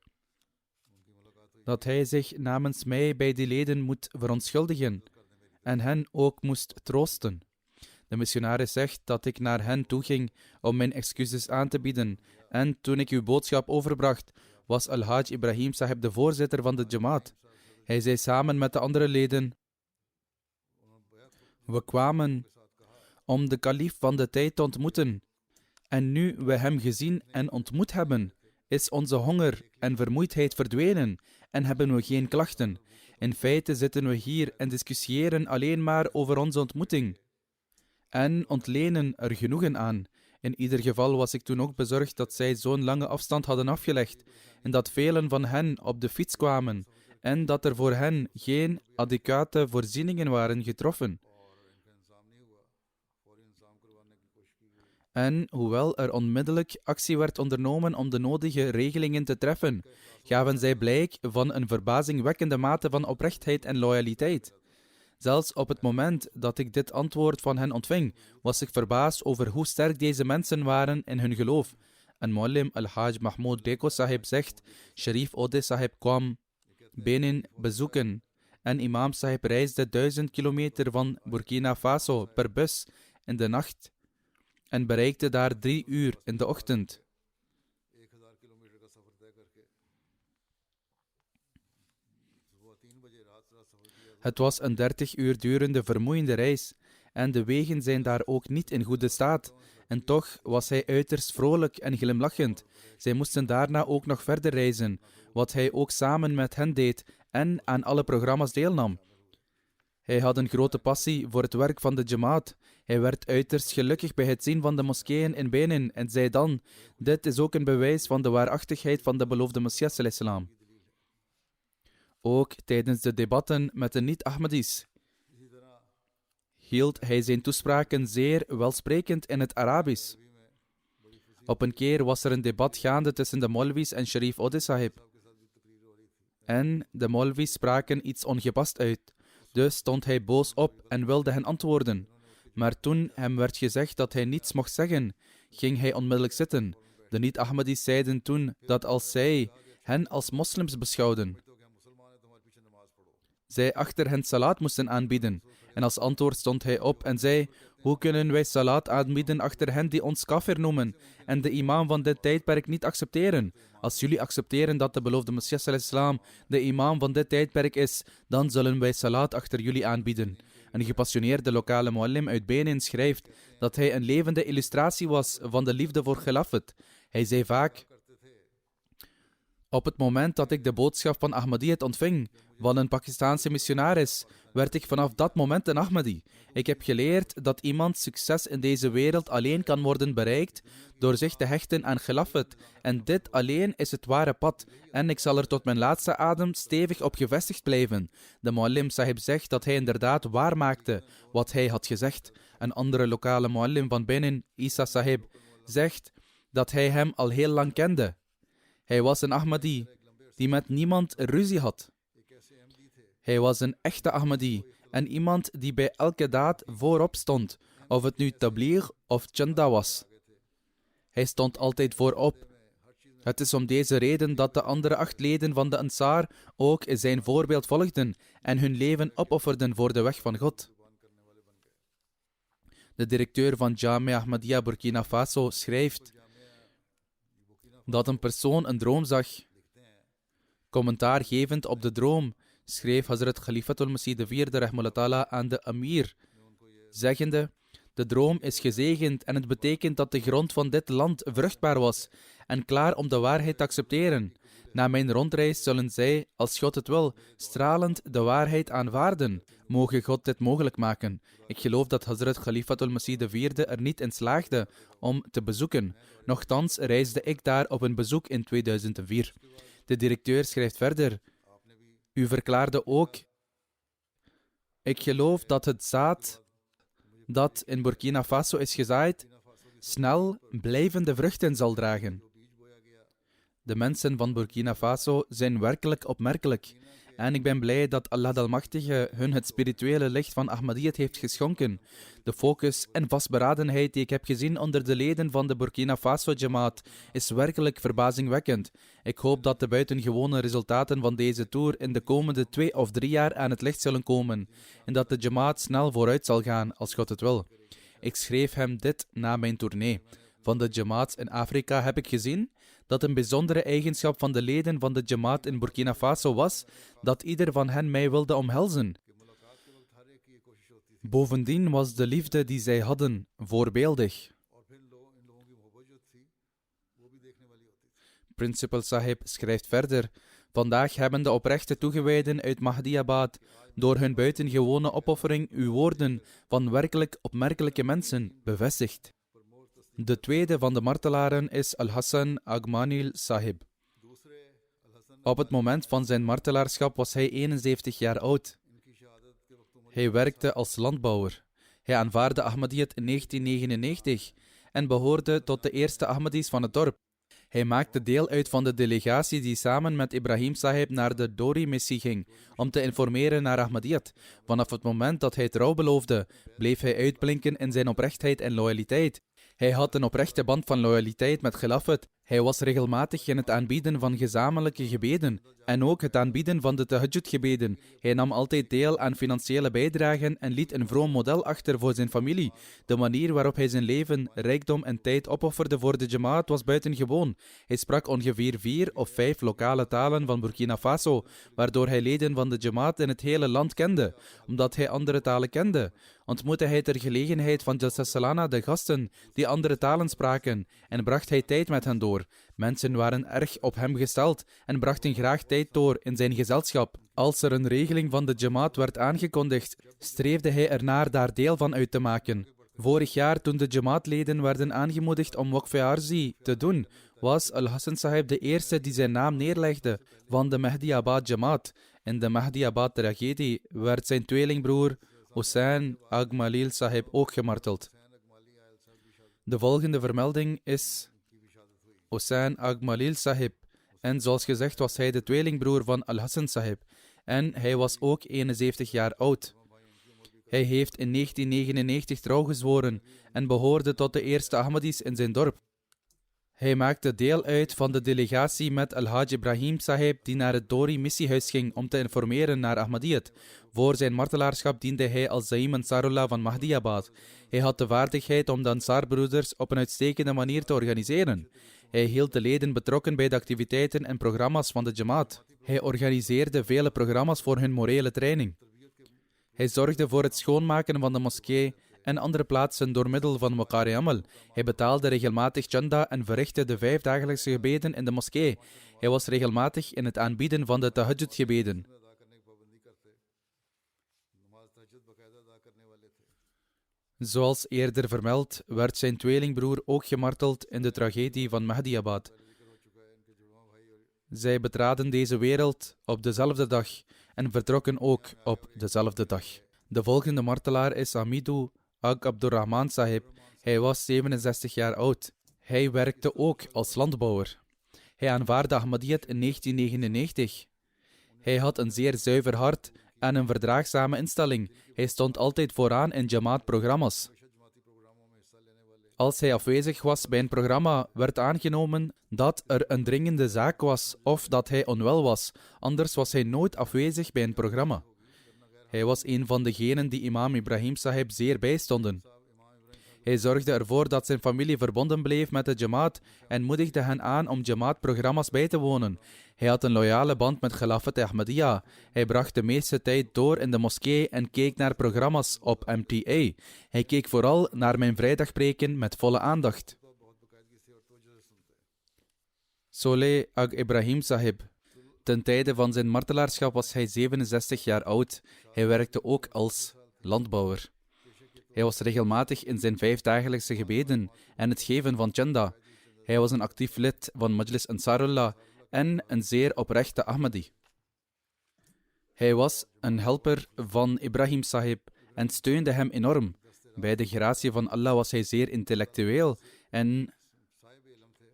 dat hij zich namens mij bij die leden moet verontschuldigen en hen ook moest troosten. De missionaris zegt dat ik naar hen toe ging om mijn excuses aan te bieden en toen ik uw boodschap overbracht, was Al-Hajj Ibrahim Sahib de voorzitter van de Jamaat. Hij zei samen met de andere leden, we kwamen om de kalif van de tijd te ontmoeten. En nu we hem gezien en ontmoet hebben, is onze honger en vermoeidheid verdwenen en hebben we geen klachten. In feite zitten we hier en discussiëren alleen maar over onze ontmoeting en ontlenen er genoegen aan. In ieder geval was ik toen ook bezorgd dat zij zo'n lange afstand hadden afgelegd en dat velen van hen op de fiets kwamen en dat er voor hen geen adequate voorzieningen waren getroffen. En hoewel er onmiddellijk actie werd ondernomen om de nodige regelingen te treffen, gaven zij blijk van een verbazingwekkende mate van oprechtheid en loyaliteit. Zelfs op het moment dat ik dit antwoord van hen ontving, was ik verbaasd over hoe sterk deze mensen waren in hun geloof. En Muallim Al-Hajj Mahmoud Deko Sahib zegt, Sharif Ode Sahib kwam Benin bezoeken en Imam Sahib reisde 1000 kilometer van Burkina Faso per bus in de nacht en bereikte daar 3 uur in de ochtend. Het was een 30 uur durende vermoeiende reis en de wegen zijn daar ook niet in goede staat. En toch was hij uiterst vrolijk en glimlachend. Zij moesten daarna ook nog verder reizen, wat hij ook samen met hen deed en aan alle programma's deelnam. Hij had een grote passie voor het werk van de Jamaat. Hij werd uiterst gelukkig bij het zien van de moskeeën in Benin en zei dan, dit is ook een bewijs van de waarachtigheid van de beloofde Messias al-Islam. Ook tijdens de debatten met de niet-Ahmadis hield hij zijn toespraken zeer welsprekend in het Arabisch. Op een keer was er een debat gaande tussen de Molvis en Sharif Ode Sahib. En de Molvis spraken iets ongepast uit. Dus stond hij boos op en wilde hen antwoorden. Maar toen hem werd gezegd dat hij niets mocht zeggen, ging hij onmiddellijk zitten. De niet-Ahmadis zeiden toen dat als zij hen als moslims beschouwden. Zij achter hen salat moesten aanbieden. En als antwoord stond hij op en zei: hoe kunnen wij salat aanbieden achter hen die ons kafir noemen en de imam van dit tijdperk niet accepteren? Als jullie accepteren dat de beloofde Messias al-Islam de imam van dit tijdperk is, dan zullen wij salat achter jullie aanbieden. Een gepassioneerde lokale muallim uit Benin schrijft dat hij een levende illustratie was van de liefde voor Khilafat. Hij zei vaak: op het moment dat ik de boodschap van Ahmadiyyat ontving van een Pakistaanse missionaris, werd ik vanaf dat moment een Ahmadi. Ik heb geleerd dat iemands succes in deze wereld alleen kan worden bereikt door zich te hechten aan Khilafat. En dit alleen is het ware pad. En ik zal er tot mijn laatste adem stevig op gevestigd blijven. De muallim sahib zegt dat hij inderdaad waarmaakte wat hij had gezegd. Een andere lokale muallim van Benin, Isa sahib, zegt dat hij hem al heel lang kende. Hij was een Ahmadi die met niemand ruzie had. Hij was een echte Ahmadi en iemand die bij elke daad voorop stond, of het nu tabligh of chanda was. Hij stond altijd voorop. Het is om deze reden dat de andere 8 leden van de Ansar ook zijn voorbeeld volgden en hun leven opofferden voor de weg van God. De directeur van Jamia Ahmadiyya Burkina Faso schrijft dat een persoon een droom zag. Commentaar gevend op de droom schreef Hazrat Khalifatul Masih IV rahimahullah ta'ala aan de Amir, zeggende: de droom is gezegend en het betekent dat de grond van dit land vruchtbaar was en klaar om de waarheid te accepteren. Na mijn rondreis zullen zij, als God het wil, stralend de waarheid aanvaarden. Moge God dit mogelijk maken. Ik geloof dat Hazrat Khalifatul Masih IV er niet in slaagde om te bezoeken. Nochtans reisde ik daar op een bezoek in 2004. De directeur schrijft verder: u verklaarde ook: ik geloof dat het zaad dat in Burkina Faso is gezaaid, snel blijvende vruchten zal dragen. De mensen van Burkina Faso zijn werkelijk opmerkelijk. En ik ben blij dat Allah de Almachtige hun het spirituele licht van Ahmadiyyat heeft geschonken. De focus en vastberadenheid die ik heb gezien onder de leden van de Burkina Faso Jamaat is werkelijk verbazingwekkend. Ik hoop dat de buitengewone resultaten van deze tour in de komende 2 of 3 jaar aan het licht zullen komen en dat de Jamaat snel vooruit zal gaan als God het wil. Ik schreef hem dit na mijn tournee. Van de Jamaat in Afrika heb ik gezien dat een bijzondere eigenschap van de leden van de Jamaat in Burkina Faso was dat ieder van hen mij wilde omhelzen. Bovendien was de liefde die zij hadden voorbeeldig. Principal Sahib schrijft verder: vandaag hebben de oprechte toegewijden uit Mahdiabad door hun buitengewone opoffering uw woorden van werkelijk opmerkelijke mensen bevestigd. De tweede van de martelaren is Al-Hassan Agmanil Sahib. Op het moment van zijn martelaarschap was hij 71 jaar oud. Hij werkte als landbouwer. Hij aanvaardde Ahmadiyyat in 1999 en behoorde tot de eerste Ahmadis van het dorp. Hij maakte deel uit van de delegatie die samen met Ibrahim Sahib naar de Dori-missie ging om te informeren naar Ahmadiyyat. Vanaf het moment dat hij trouw beloofde, bleef hij uitblinken in zijn oprechtheid en loyaliteit. Hij had een oprechte band van loyaliteit met Khilafat. Hij was regelmatig in het aanbieden van gezamenlijke gebeden en ook het aanbieden van de tahajjud-gebeden. Hij nam altijd deel aan financiële bijdragen en liet een vroom model achter voor zijn familie. De manier waarop hij zijn leven, rijkdom en tijd opofferde voor de Jamaat was buitengewoon. Hij sprak ongeveer 4 of 5 lokale talen van Burkina Faso, waardoor hij leden van de Jamaat in het hele land kende. Omdat hij andere talen kende, ontmoette hij ter gelegenheid van Jalsa Salana de gasten die andere talen spraken en bracht hij tijd met hen door. Mensen waren erg op hem gesteld en brachten graag tijd door in zijn gezelschap. Als er een regeling van de Jamaat werd aangekondigd, streefde hij ernaar daar deel van uit te maken. Vorig jaar, toen de Jamaat-leden werden aangemoedigd om Waqf-e Arzi te doen, was Al-Hassan Sahib de eerste die zijn naam neerlegde van de Mahdiabad Jamaat. In de Mahdiabad-tragedie werd zijn tweelingbroer Hussain Agmalil Sahib ook gemarteld. De volgende vermelding is Hussain Agmalil Sahib. En zoals gezegd was hij de tweelingbroer van Al-Hassan Sahib. En hij was ook 71 jaar oud. Hij heeft in 1999 trouw gezworen en behoorde tot de eerste Ahmadis in zijn dorp. Hij maakte deel uit van de delegatie met Al-Haj Ibrahim Sahib die naar het Dori-missiehuis ging om te informeren naar Ahmadiyyat. Voor zijn martelaarschap diende hij als Zaim Ansarullah van Mahdiabad. Hij had de vaardigheid om de Ansar-broeders op een uitstekende manier te organiseren. Hij hield de leden betrokken bij de activiteiten en programma's van de Jamaat. Hij organiseerde vele programma's voor hun morele training. Hij zorgde voor het schoonmaken van de moskee en andere plaatsen door middel van Waqari Amal. Hij betaalde regelmatig chanda en verrichtte de 5 dagelijkse gebeden in de moskee. Hij was regelmatig in het aanbieden van de tahajjud-gebeden. Zoals eerder vermeld, werd zijn tweelingbroer ook gemarteld in de tragedie van Mahdiabad. Zij betraden deze wereld op dezelfde dag en vertrokken ook op dezelfde dag. De volgende martelaar is Hamidu Ag Abdurrahman Sahib. Hij was 67 jaar oud. Hij werkte ook als landbouwer. Hij aanvaardde Ahmadiyyat in 1999. Hij had een zeer zuiver hart en een verdraagzame instelling. Hij stond altijd vooraan in Jamaat-programma's. Als hij afwezig was bij een programma, werd aangenomen dat er een dringende zaak was of dat hij onwel was. Anders was hij nooit afwezig bij een programma. Hij was een van degenen die imam Ibrahim Sahib zeer bijstonden. Hij zorgde ervoor dat zijn familie verbonden bleef met de Jamaat en moedigde hen aan om Jamaat-programma's bij te wonen. Hij had een loyale band met Khilafat Ahmadiyya. Hij bracht de meeste tijd door in de moskee en keek naar programma's op MTA. Hij keek vooral naar mijn vrijdagpreken met volle aandacht. Soleh Ag Ibrahim Sahib. Ten tijde van zijn martelaarschap was hij 67 jaar oud. Hij werkte ook als landbouwer. Hij was regelmatig in zijn 5 dagelijkse gebeden en het geven van chanda. Hij was een actief lid van Majlis Ansarullah en een zeer oprechte Ahmadi. Hij was een helper van Ibrahim Sahib en steunde hem enorm. Bij de gratie van Allah was hij zeer intellectueel en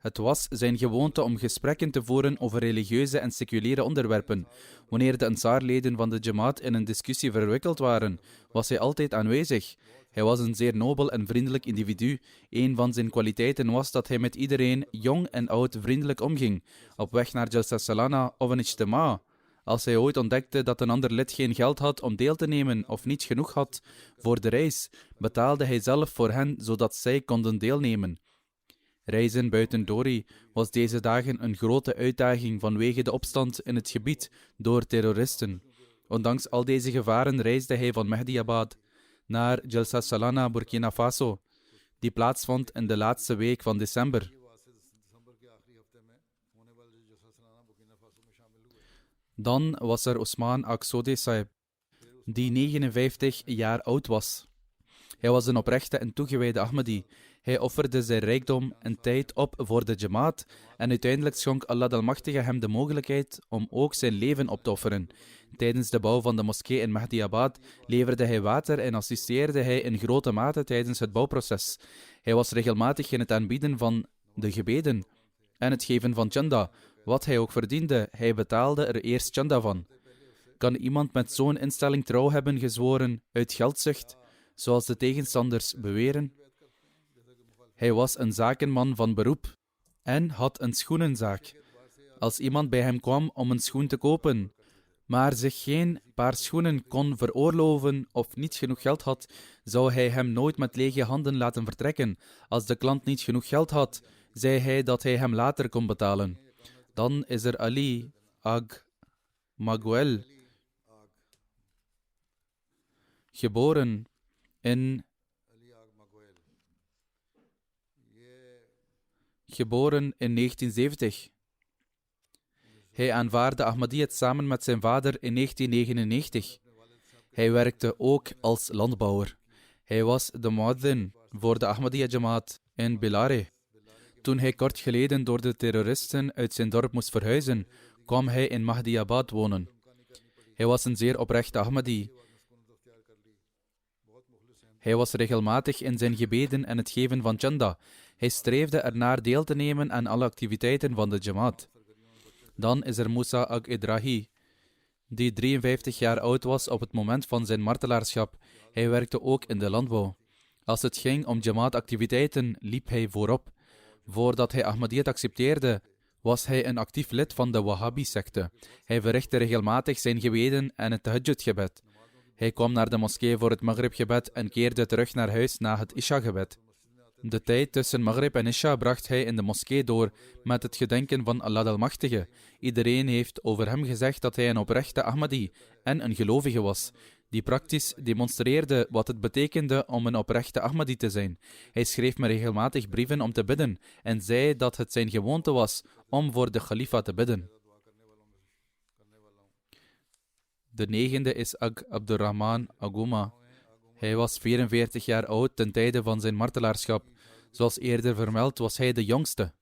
het was zijn gewoonte om gesprekken te voeren over religieuze en seculiere onderwerpen. Wanneer de Ansar-leden van de Jamaat in een discussie verwikkeld waren, was hij altijd aanwezig. Hij was een zeer nobel en vriendelijk individu. Een van zijn kwaliteiten was dat hij met iedereen, jong en oud, vriendelijk omging. Op weg naar Jalsa Salana of een ijtema. Als hij ooit ontdekte dat een ander lid geen geld had om deel te nemen of niet genoeg had voor de reis, betaalde hij zelf voor hen zodat zij konden deelnemen. Reizen buiten Dori was deze dagen een grote uitdaging vanwege de opstand in het gebied door terroristen. Ondanks al deze gevaren reisde hij van Mahdiabad naar Jalsa Salana, Burkina Faso, die plaatsvond in de laatste week van december. Dan was er Osman Ag Sodeh Sahib, die 59 jaar oud was. Hij was een oprechte en toegewijde Ahmadi. Hij offerde zijn rijkdom en tijd op voor de Jamaat en uiteindelijk schonk Allah de Almachtige hem de mogelijkheid om ook zijn leven op te offeren. Tijdens de bouw van de moskee in Mahdiabad leverde hij water en assisteerde hij in grote mate tijdens het bouwproces. Hij was regelmatig in het aanbieden van de gebeden en het geven van chanda. Wat hij ook verdiende, hij betaalde er eerst chanda van. Kan iemand met zo'n instelling trouw hebben gezworen uit geldzucht, zoals de tegenstanders beweren? Hij was een zakenman van beroep en had een schoenenzaak. Als iemand bij hem kwam om een schoen te kopen, maar zich geen paar schoenen kon veroorloven of niet genoeg geld had, zou hij hem nooit met lege handen laten vertrekken. Als de klant niet genoeg geld had, zei hij dat hij hem later kon betalen. Dan is er Ali Ag Maguel, geboren in 1970. Hij aanvaardde Ahmadiyyat samen met zijn vader in 1999. Hij werkte ook als landbouwer. Hij was de muaddin voor de Ahmadiyya Jamaat in Bilare. Toen hij kort geleden door de terroristen uit zijn dorp moest verhuizen, kwam hij in Mahdiabad wonen. Hij was een zeer oprechte Ahmadi. Hij was regelmatig in zijn gebeden en het geven van chanda. Hij streefde ernaar deel te nemen aan alle activiteiten van de Jamaat. Dan is er Musa Ag Idrahi, die 53 jaar oud was op het moment van zijn martelaarschap. Hij werkte ook in de landbouw. Als het ging om Jamaat-activiteiten, liep hij voorop. Voordat hij Ahmadiyyat accepteerde, was hij een actief lid van de Wahhabi-secte. Hij verrichtte regelmatig zijn gebeden en het tahajjud-gebed. Hij kwam naar de moskee voor het Maghrib-gebed en keerde terug naar huis na het Isha-gebed. De tijd tussen Maghrib en Isha bracht hij in de moskee door met het gedenken van Allah Almachtige. Iedereen heeft over hem gezegd dat hij een oprechte Ahmadi en een gelovige was, die praktisch demonstreerde wat het betekende om een oprechte Ahmadi te zijn. Hij schreef me regelmatig brieven om te bidden en zei dat het zijn gewoonte was om voor de khalifa te bidden. De negende is Ag Abdurrahman Aguma. Hij was 44 jaar oud ten tijde van zijn martelaarschap. Zoals eerder vermeld was hij de jongste.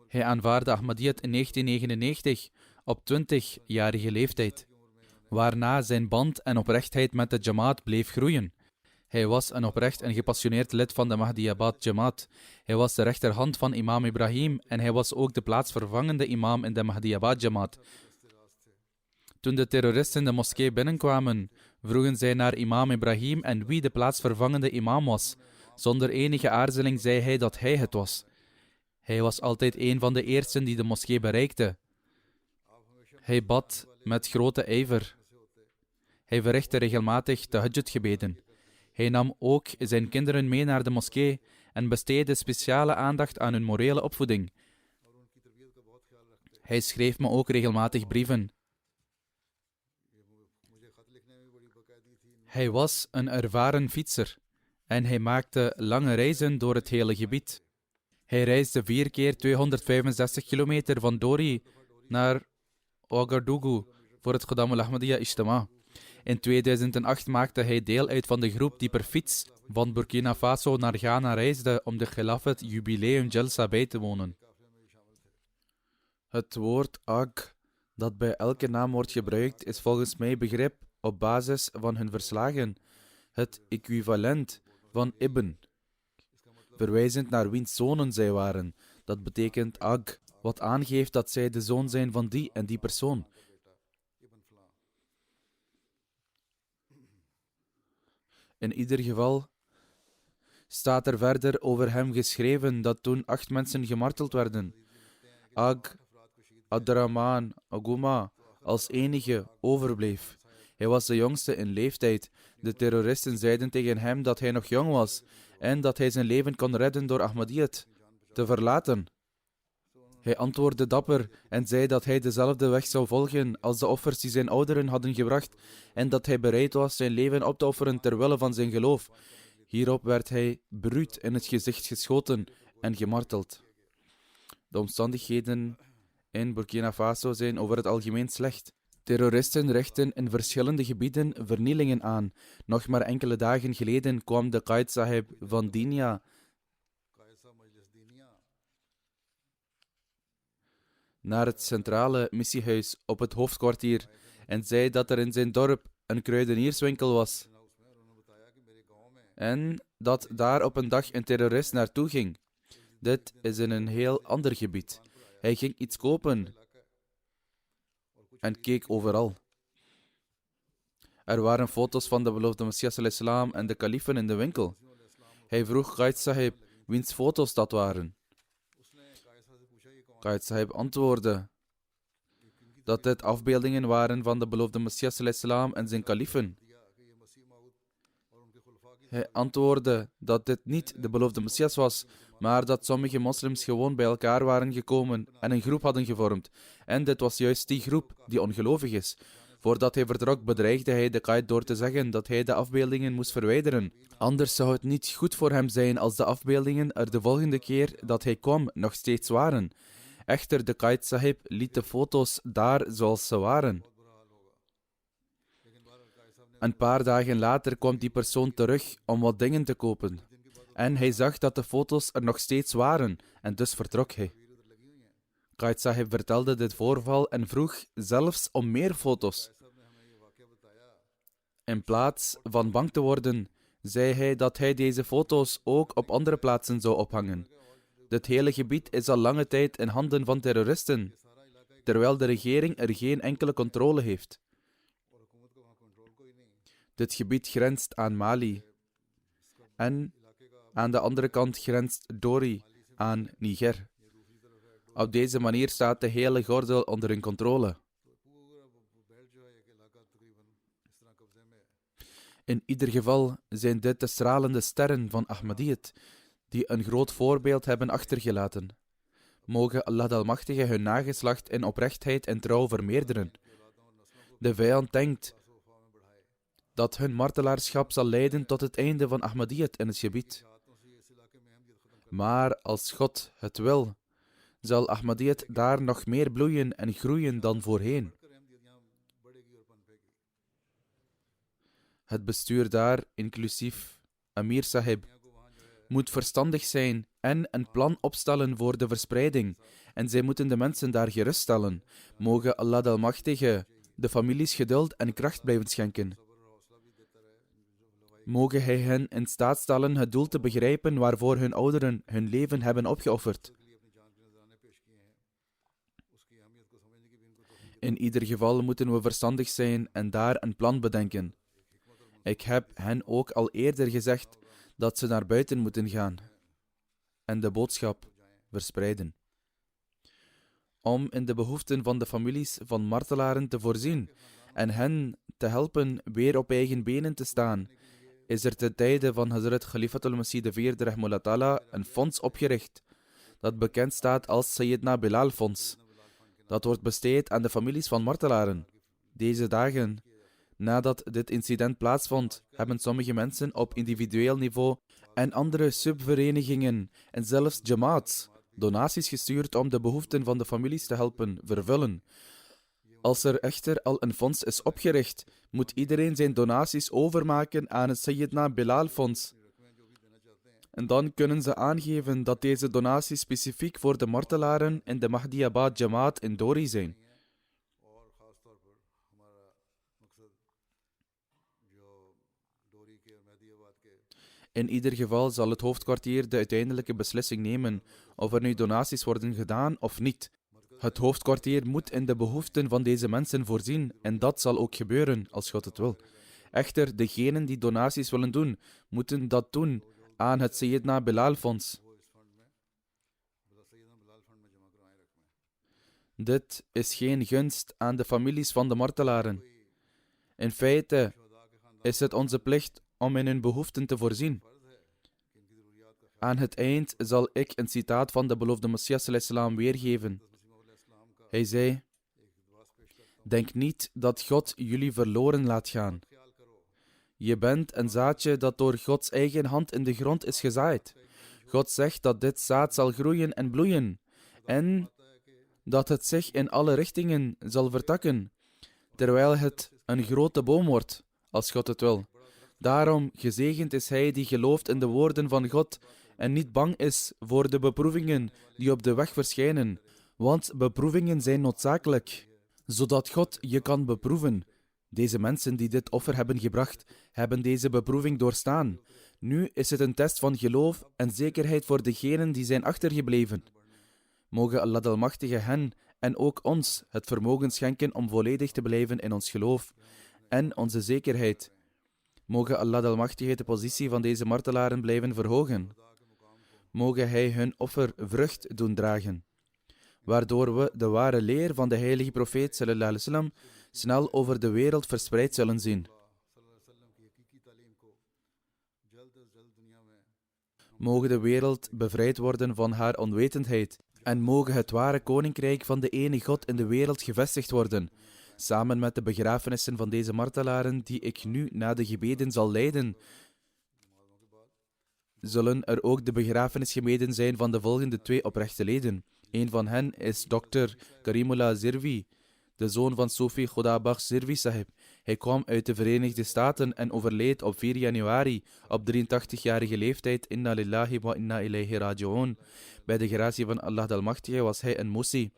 Hij aanvaardde Ahmadiyyat in 1999 op 20-jarige leeftijd, waarna zijn band en oprechtheid met de Jamaat bleef groeien. Hij was een oprecht en gepassioneerd lid van de Mahdiabad Jamaat. Hij was de rechterhand van imam Ibrahim en hij was ook de plaatsvervangende imam in de Mahdiabad Jamaat. Toen de terroristen de moskee binnenkwamen, vroegen zij naar imam Ibrahim en wie de plaatsvervangende imam was. Zonder enige aarzeling zei hij dat hij het was. Hij was altijd een van de eersten die de moskee bereikte. Hij bad met grote ijver. Hij verrichtte regelmatig tahajjud-gebeden. Hij nam ook zijn kinderen mee naar de moskee en besteedde speciale aandacht aan hun morele opvoeding. Hij schreef me ook regelmatig brieven. Hij was een ervaren fietser en hij maakte lange reizen door het hele gebied. Hij reisde 4 keer 265 kilometer van Dori naar Ouagadougou voor het Qadam al-Ahmadiyya Ijtima. In 2008 maakte hij deel uit van de groep die per fiets van Burkina Faso naar Ghana reisde om de Khilafat Jubileum Jalsa bij te wonen. Het woord Ag, dat bij elke naam wordt gebruikt, is volgens mij begrip op basis van hun verslagen het equivalent van Ibn, verwijzend naar wiens zonen zij waren. Dat betekent Ag, wat aangeeft dat zij de zoon zijn van die en die persoon. In ieder geval staat er verder over hem geschreven dat toen 8 mensen gemarteld werden, Ag Abdurrahman Aguma als enige overbleef. Hij was de jongste in leeftijd. De terroristen zeiden tegen hem dat hij nog jong was en dat hij zijn leven kon redden door Ahmadiyyat te verlaten. Hij antwoordde dapper en zei dat hij dezelfde weg zou volgen als de offers die zijn ouderen hadden gebracht en dat hij bereid was zijn leven op te offeren ter wille van zijn geloof. Hierop werd hij bruut in het gezicht geschoten en gemarteld. De omstandigheden in Burkina Faso zijn over het algemeen slecht. Terroristen richten in verschillende gebieden vernielingen aan. Nog maar enkele dagen geleden kwam de Qaid Sahib van Dinia naar het centrale missiehuis op het hoofdkwartier en zei dat er in zijn dorp een kruidenierswinkel was en dat daar op een dag een terrorist naartoe ging. Dit is in een heel ander gebied. Hij ging iets kopen en keek overal. Er waren foto's van de beloofde Messias al-Islam en de kalifen in de winkel. Hij vroeg Qaid Sahib wiens foto's dat waren. Qaid Sahib antwoordde dat dit afbeeldingen waren van de beloofde Messias al-Islam en zijn kalifen. Hij antwoordde dat dit niet de beloofde Messias was, maar dat sommige moslims gewoon bij elkaar waren gekomen en een groep hadden gevormd. En dit was juist die groep die ongelovig is. Voordat hij vertrok bedreigde hij de Qaid door te zeggen dat hij de afbeeldingen moest verwijderen. Anders zou het niet goed voor hem zijn als de afbeeldingen er de volgende keer dat hij kwam nog steeds waren. Echter, de Qaid Sahib liet de foto's daar zoals ze waren. Een paar dagen later kwam die persoon terug om wat dingen te kopen. En hij zag dat de foto's er nog steeds waren en dus vertrok hij. Qaid Sahib vertelde dit voorval en vroeg zelfs om meer foto's. In plaats van bang te worden, zei hij dat hij deze foto's ook op andere plaatsen zou ophangen. Dit hele gebied is al lange tijd in handen van terroristen, terwijl de regering er geen enkele controle heeft. Dit gebied grenst aan Mali en aan de andere kant grenst Dori aan Niger. Op deze manier staat de hele gordel onder hun controle. In ieder geval zijn dit de stralende sterren van Ahmadiyyat, die een groot voorbeeld hebben achtergelaten. Mogen Allah de Almachtige hun nageslacht in oprechtheid en trouw vermeerderen. De vijand denkt dat hun martelaarschap zal leiden tot het einde van Ahmadiyyat in het gebied. Maar als God het wil, zal Ahmadiyyat daar nog meer bloeien en groeien dan voorheen. Het bestuur daar, inclusief Amir Sahib, moet verstandig zijn en een plan opstellen voor de verspreiding. En zij moeten de mensen daar geruststellen. Mogen Allah de Almachtige de families geduld en kracht blijven schenken. Mogen Hij hen in staat stellen het doel te begrijpen waarvoor hun ouderen hun leven hebben opgeofferd. In ieder geval moeten we verstandig zijn en daar een plan bedenken. Ik heb hen ook al eerder gezegd dat ze naar buiten moeten gaan en de boodschap verspreiden. Om in de behoeften van de families van martelaren te voorzien en hen te helpen weer op eigen benen te staan, is er ten tijde van Hazrat Khalifatul Masih IV Rahimahullah Ta'ala een fonds opgericht, dat bekend staat als Sayyidina Bilal Fonds. Dat wordt besteed aan de families van martelaren. Deze dagen, nadat dit incident plaatsvond, hebben sommige mensen op individueel niveau en andere subverenigingen en zelfs jamaats donaties gestuurd om de behoeften van de families te helpen vervullen. Als er echter al een fonds is opgericht, moet iedereen zijn donaties overmaken aan het Sayyidina Bilal Fonds. En dan kunnen ze aangeven dat deze donaties specifiek voor de martelaren in de Mahdiabad Jamaat in Dori zijn. In ieder geval zal het hoofdkwartier de uiteindelijke beslissing nemen of er nu donaties worden gedaan of niet. Het hoofdkwartier moet in de behoeften van deze mensen voorzien en dat zal ook gebeuren als God het wil. Echter, degenen die donaties willen doen, moeten dat doen aan het Sayyidina Bilal Fonds. Dit is geen gunst aan de families van de martelaren. In feite is het onze plicht om in hun behoeften te voorzien. Aan het eind zal ik een citaat van de beloofde Messias ﷺ weergeven. Hij zei: denk niet dat God jullie verloren laat gaan. Je bent een zaadje dat door Gods eigen hand in de grond is gezaaid. God zegt dat dit zaad zal groeien en bloeien en dat het zich in alle richtingen zal vertakken, terwijl het een grote boom wordt, als God het wil. Daarom, gezegend is hij die gelooft in de woorden van God en niet bang is voor de beproevingen die op de weg verschijnen, want beproevingen zijn noodzakelijk, zodat God je kan beproeven. Deze mensen die dit offer hebben gebracht, hebben deze beproeving doorstaan. Nu is het een test van geloof en zekerheid voor degenen die zijn achtergebleven. Mogen Allah de Almachtige hen en ook ons het vermogen schenken om volledig te blijven in ons geloof en onze zekerheid. Mogen Allah de Almachtige de positie van deze martelaren blijven verhogen. Mogen Hij hun offer vrucht doen dragen, waardoor we de ware leer van de heilige profeet sallallahu alaihi wasallam snel over de wereld verspreid zullen zien. Mogen de wereld bevrijd worden van haar onwetendheid en mogen het ware koninkrijk van de ene God in de wereld gevestigd worden. Samen met de begrafenissen van deze martelaren, die ik nu na de gebeden zal leiden, zullen er ook de begrafenisgebeden zijn van de volgende 2 oprechte leden. Een van hen is Dr. Karimullah Zirvi, de zoon van Sufi Khuda Bakhsh Zirvi Sahib. Hij kwam uit de Verenigde Staten en overleed op 4 januari op 83-jarige leeftijd. Inna lillahi wa inna ilayhi raji'un. Bij de gratie van Allah de Almachtige was hij een Musi.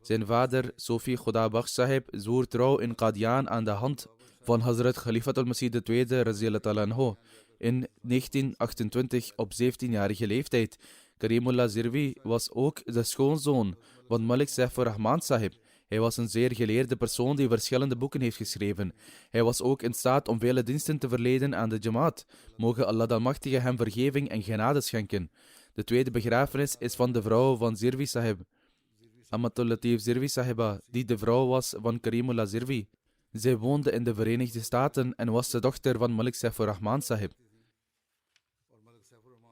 Zijn vader, Sufi Khuda Bakhsh Sahib, zwoer trouw in Qadian aan de hand van Hazrat Khalifatul Masih II radhiyallahu anhu in 1928 op 17-jarige leeftijd. Karimullah Zirvi was ook de schoonzoon van Malik Saifur Rahman Sahib. Hij was een zeer geleerde persoon die verschillende boeken heeft geschreven. Hij was ook in staat om vele diensten te verlenen aan de Jamaat. Mogen Allah de Almachtige hem vergeving en genade schenken. De tweede begrafenis is van de vrouw van Zirvi Sahib, Amatul Latif Zirvi Sahiba, die de vrouw was van Karimullah Zirvi. Zij woonde in de Verenigde Staten en was de dochter van Malik Saifur Rahman Sahib.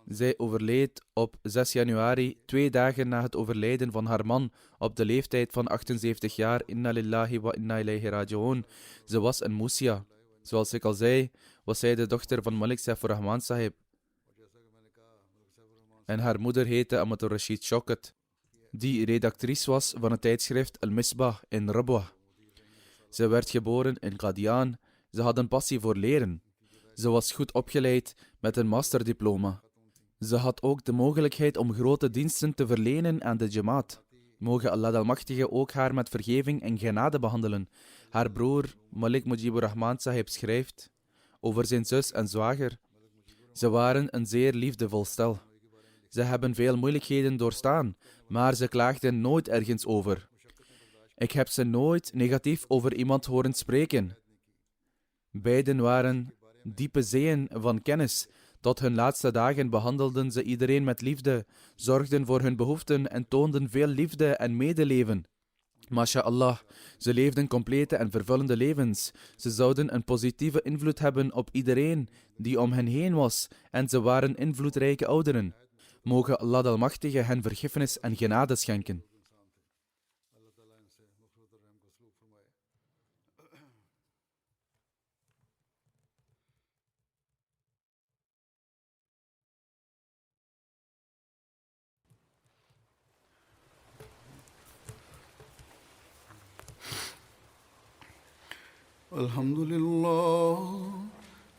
Zij overleed op 6 januari, 2 dagen na het overlijden van haar man, op de leeftijd van 78 jaar. Inna lillahi wa inna ilayhi raji'un. Ze was een Musia. Zoals ik al zei, was zij de dochter van Malik Saifur Rahman Sahib. En haar moeder heette Amatul Rashid Shaukat, die redactrice was van het tijdschrift Al-Misbah in Rabwah. Ze werd geboren in Qadian. Ze had een passie voor leren. Ze was goed opgeleid met een masterdiploma. Ze had ook de mogelijkheid om grote diensten te verlenen aan de Jamaat. Mogen Allah Almachtige ook haar met vergeving en genade behandelen. Haar broer Malik Mujibur Rahman Sahib schrijft over zijn zus en zwager. Ze waren een zeer liefdevol stel. Ze hebben veel moeilijkheden doorstaan, maar ze klaagden nooit ergens over. Ik heb ze nooit negatief over iemand horen spreken. Beiden waren diepe zeeën van kennis. Tot hun laatste dagen behandelden ze iedereen met liefde, zorgden voor hun behoeften en toonden veel liefde en medeleven. MashaAllah, ze leefden complete en vervullende levens. Ze zouden een positieve invloed hebben op iedereen die om hen heen was en ze waren invloedrijke ouderen. Mogen Allah Almachtige hen vergiffenis en genade schenken.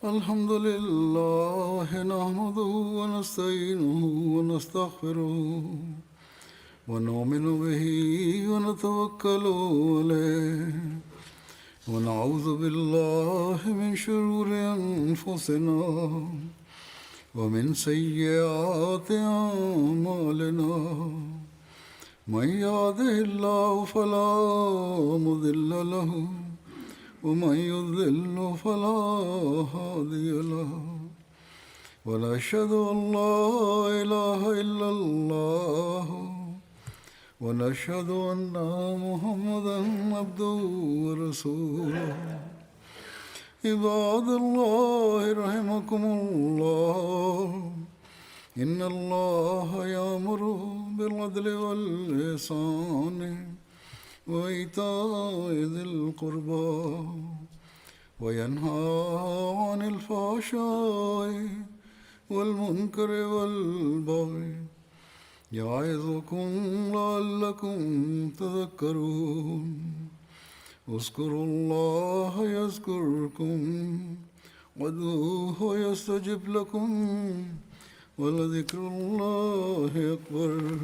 الحمد لله نحمده ونستعينه ونستغفره ونؤمن به ونتوكل عليه ونعوذ بالله من شرور أنفسنا ومن سيئات أعمالنا من يهده الله فلا مضل له ومن يضلل فلا هادي له ونشهد أن لا إله إلا الله ونشهد أن محمدا عبده ورسوله عباد الله رحمكم الله إن الله يأمر بالعدل والإحسان وإيتاء ذي القربى وينهى عن الفحشاء والمنكر والبغي يعظكم لعلكم تذكرون اذكروا الله يذكركم وادعوه يستجب لكم ولذكر الله أكبر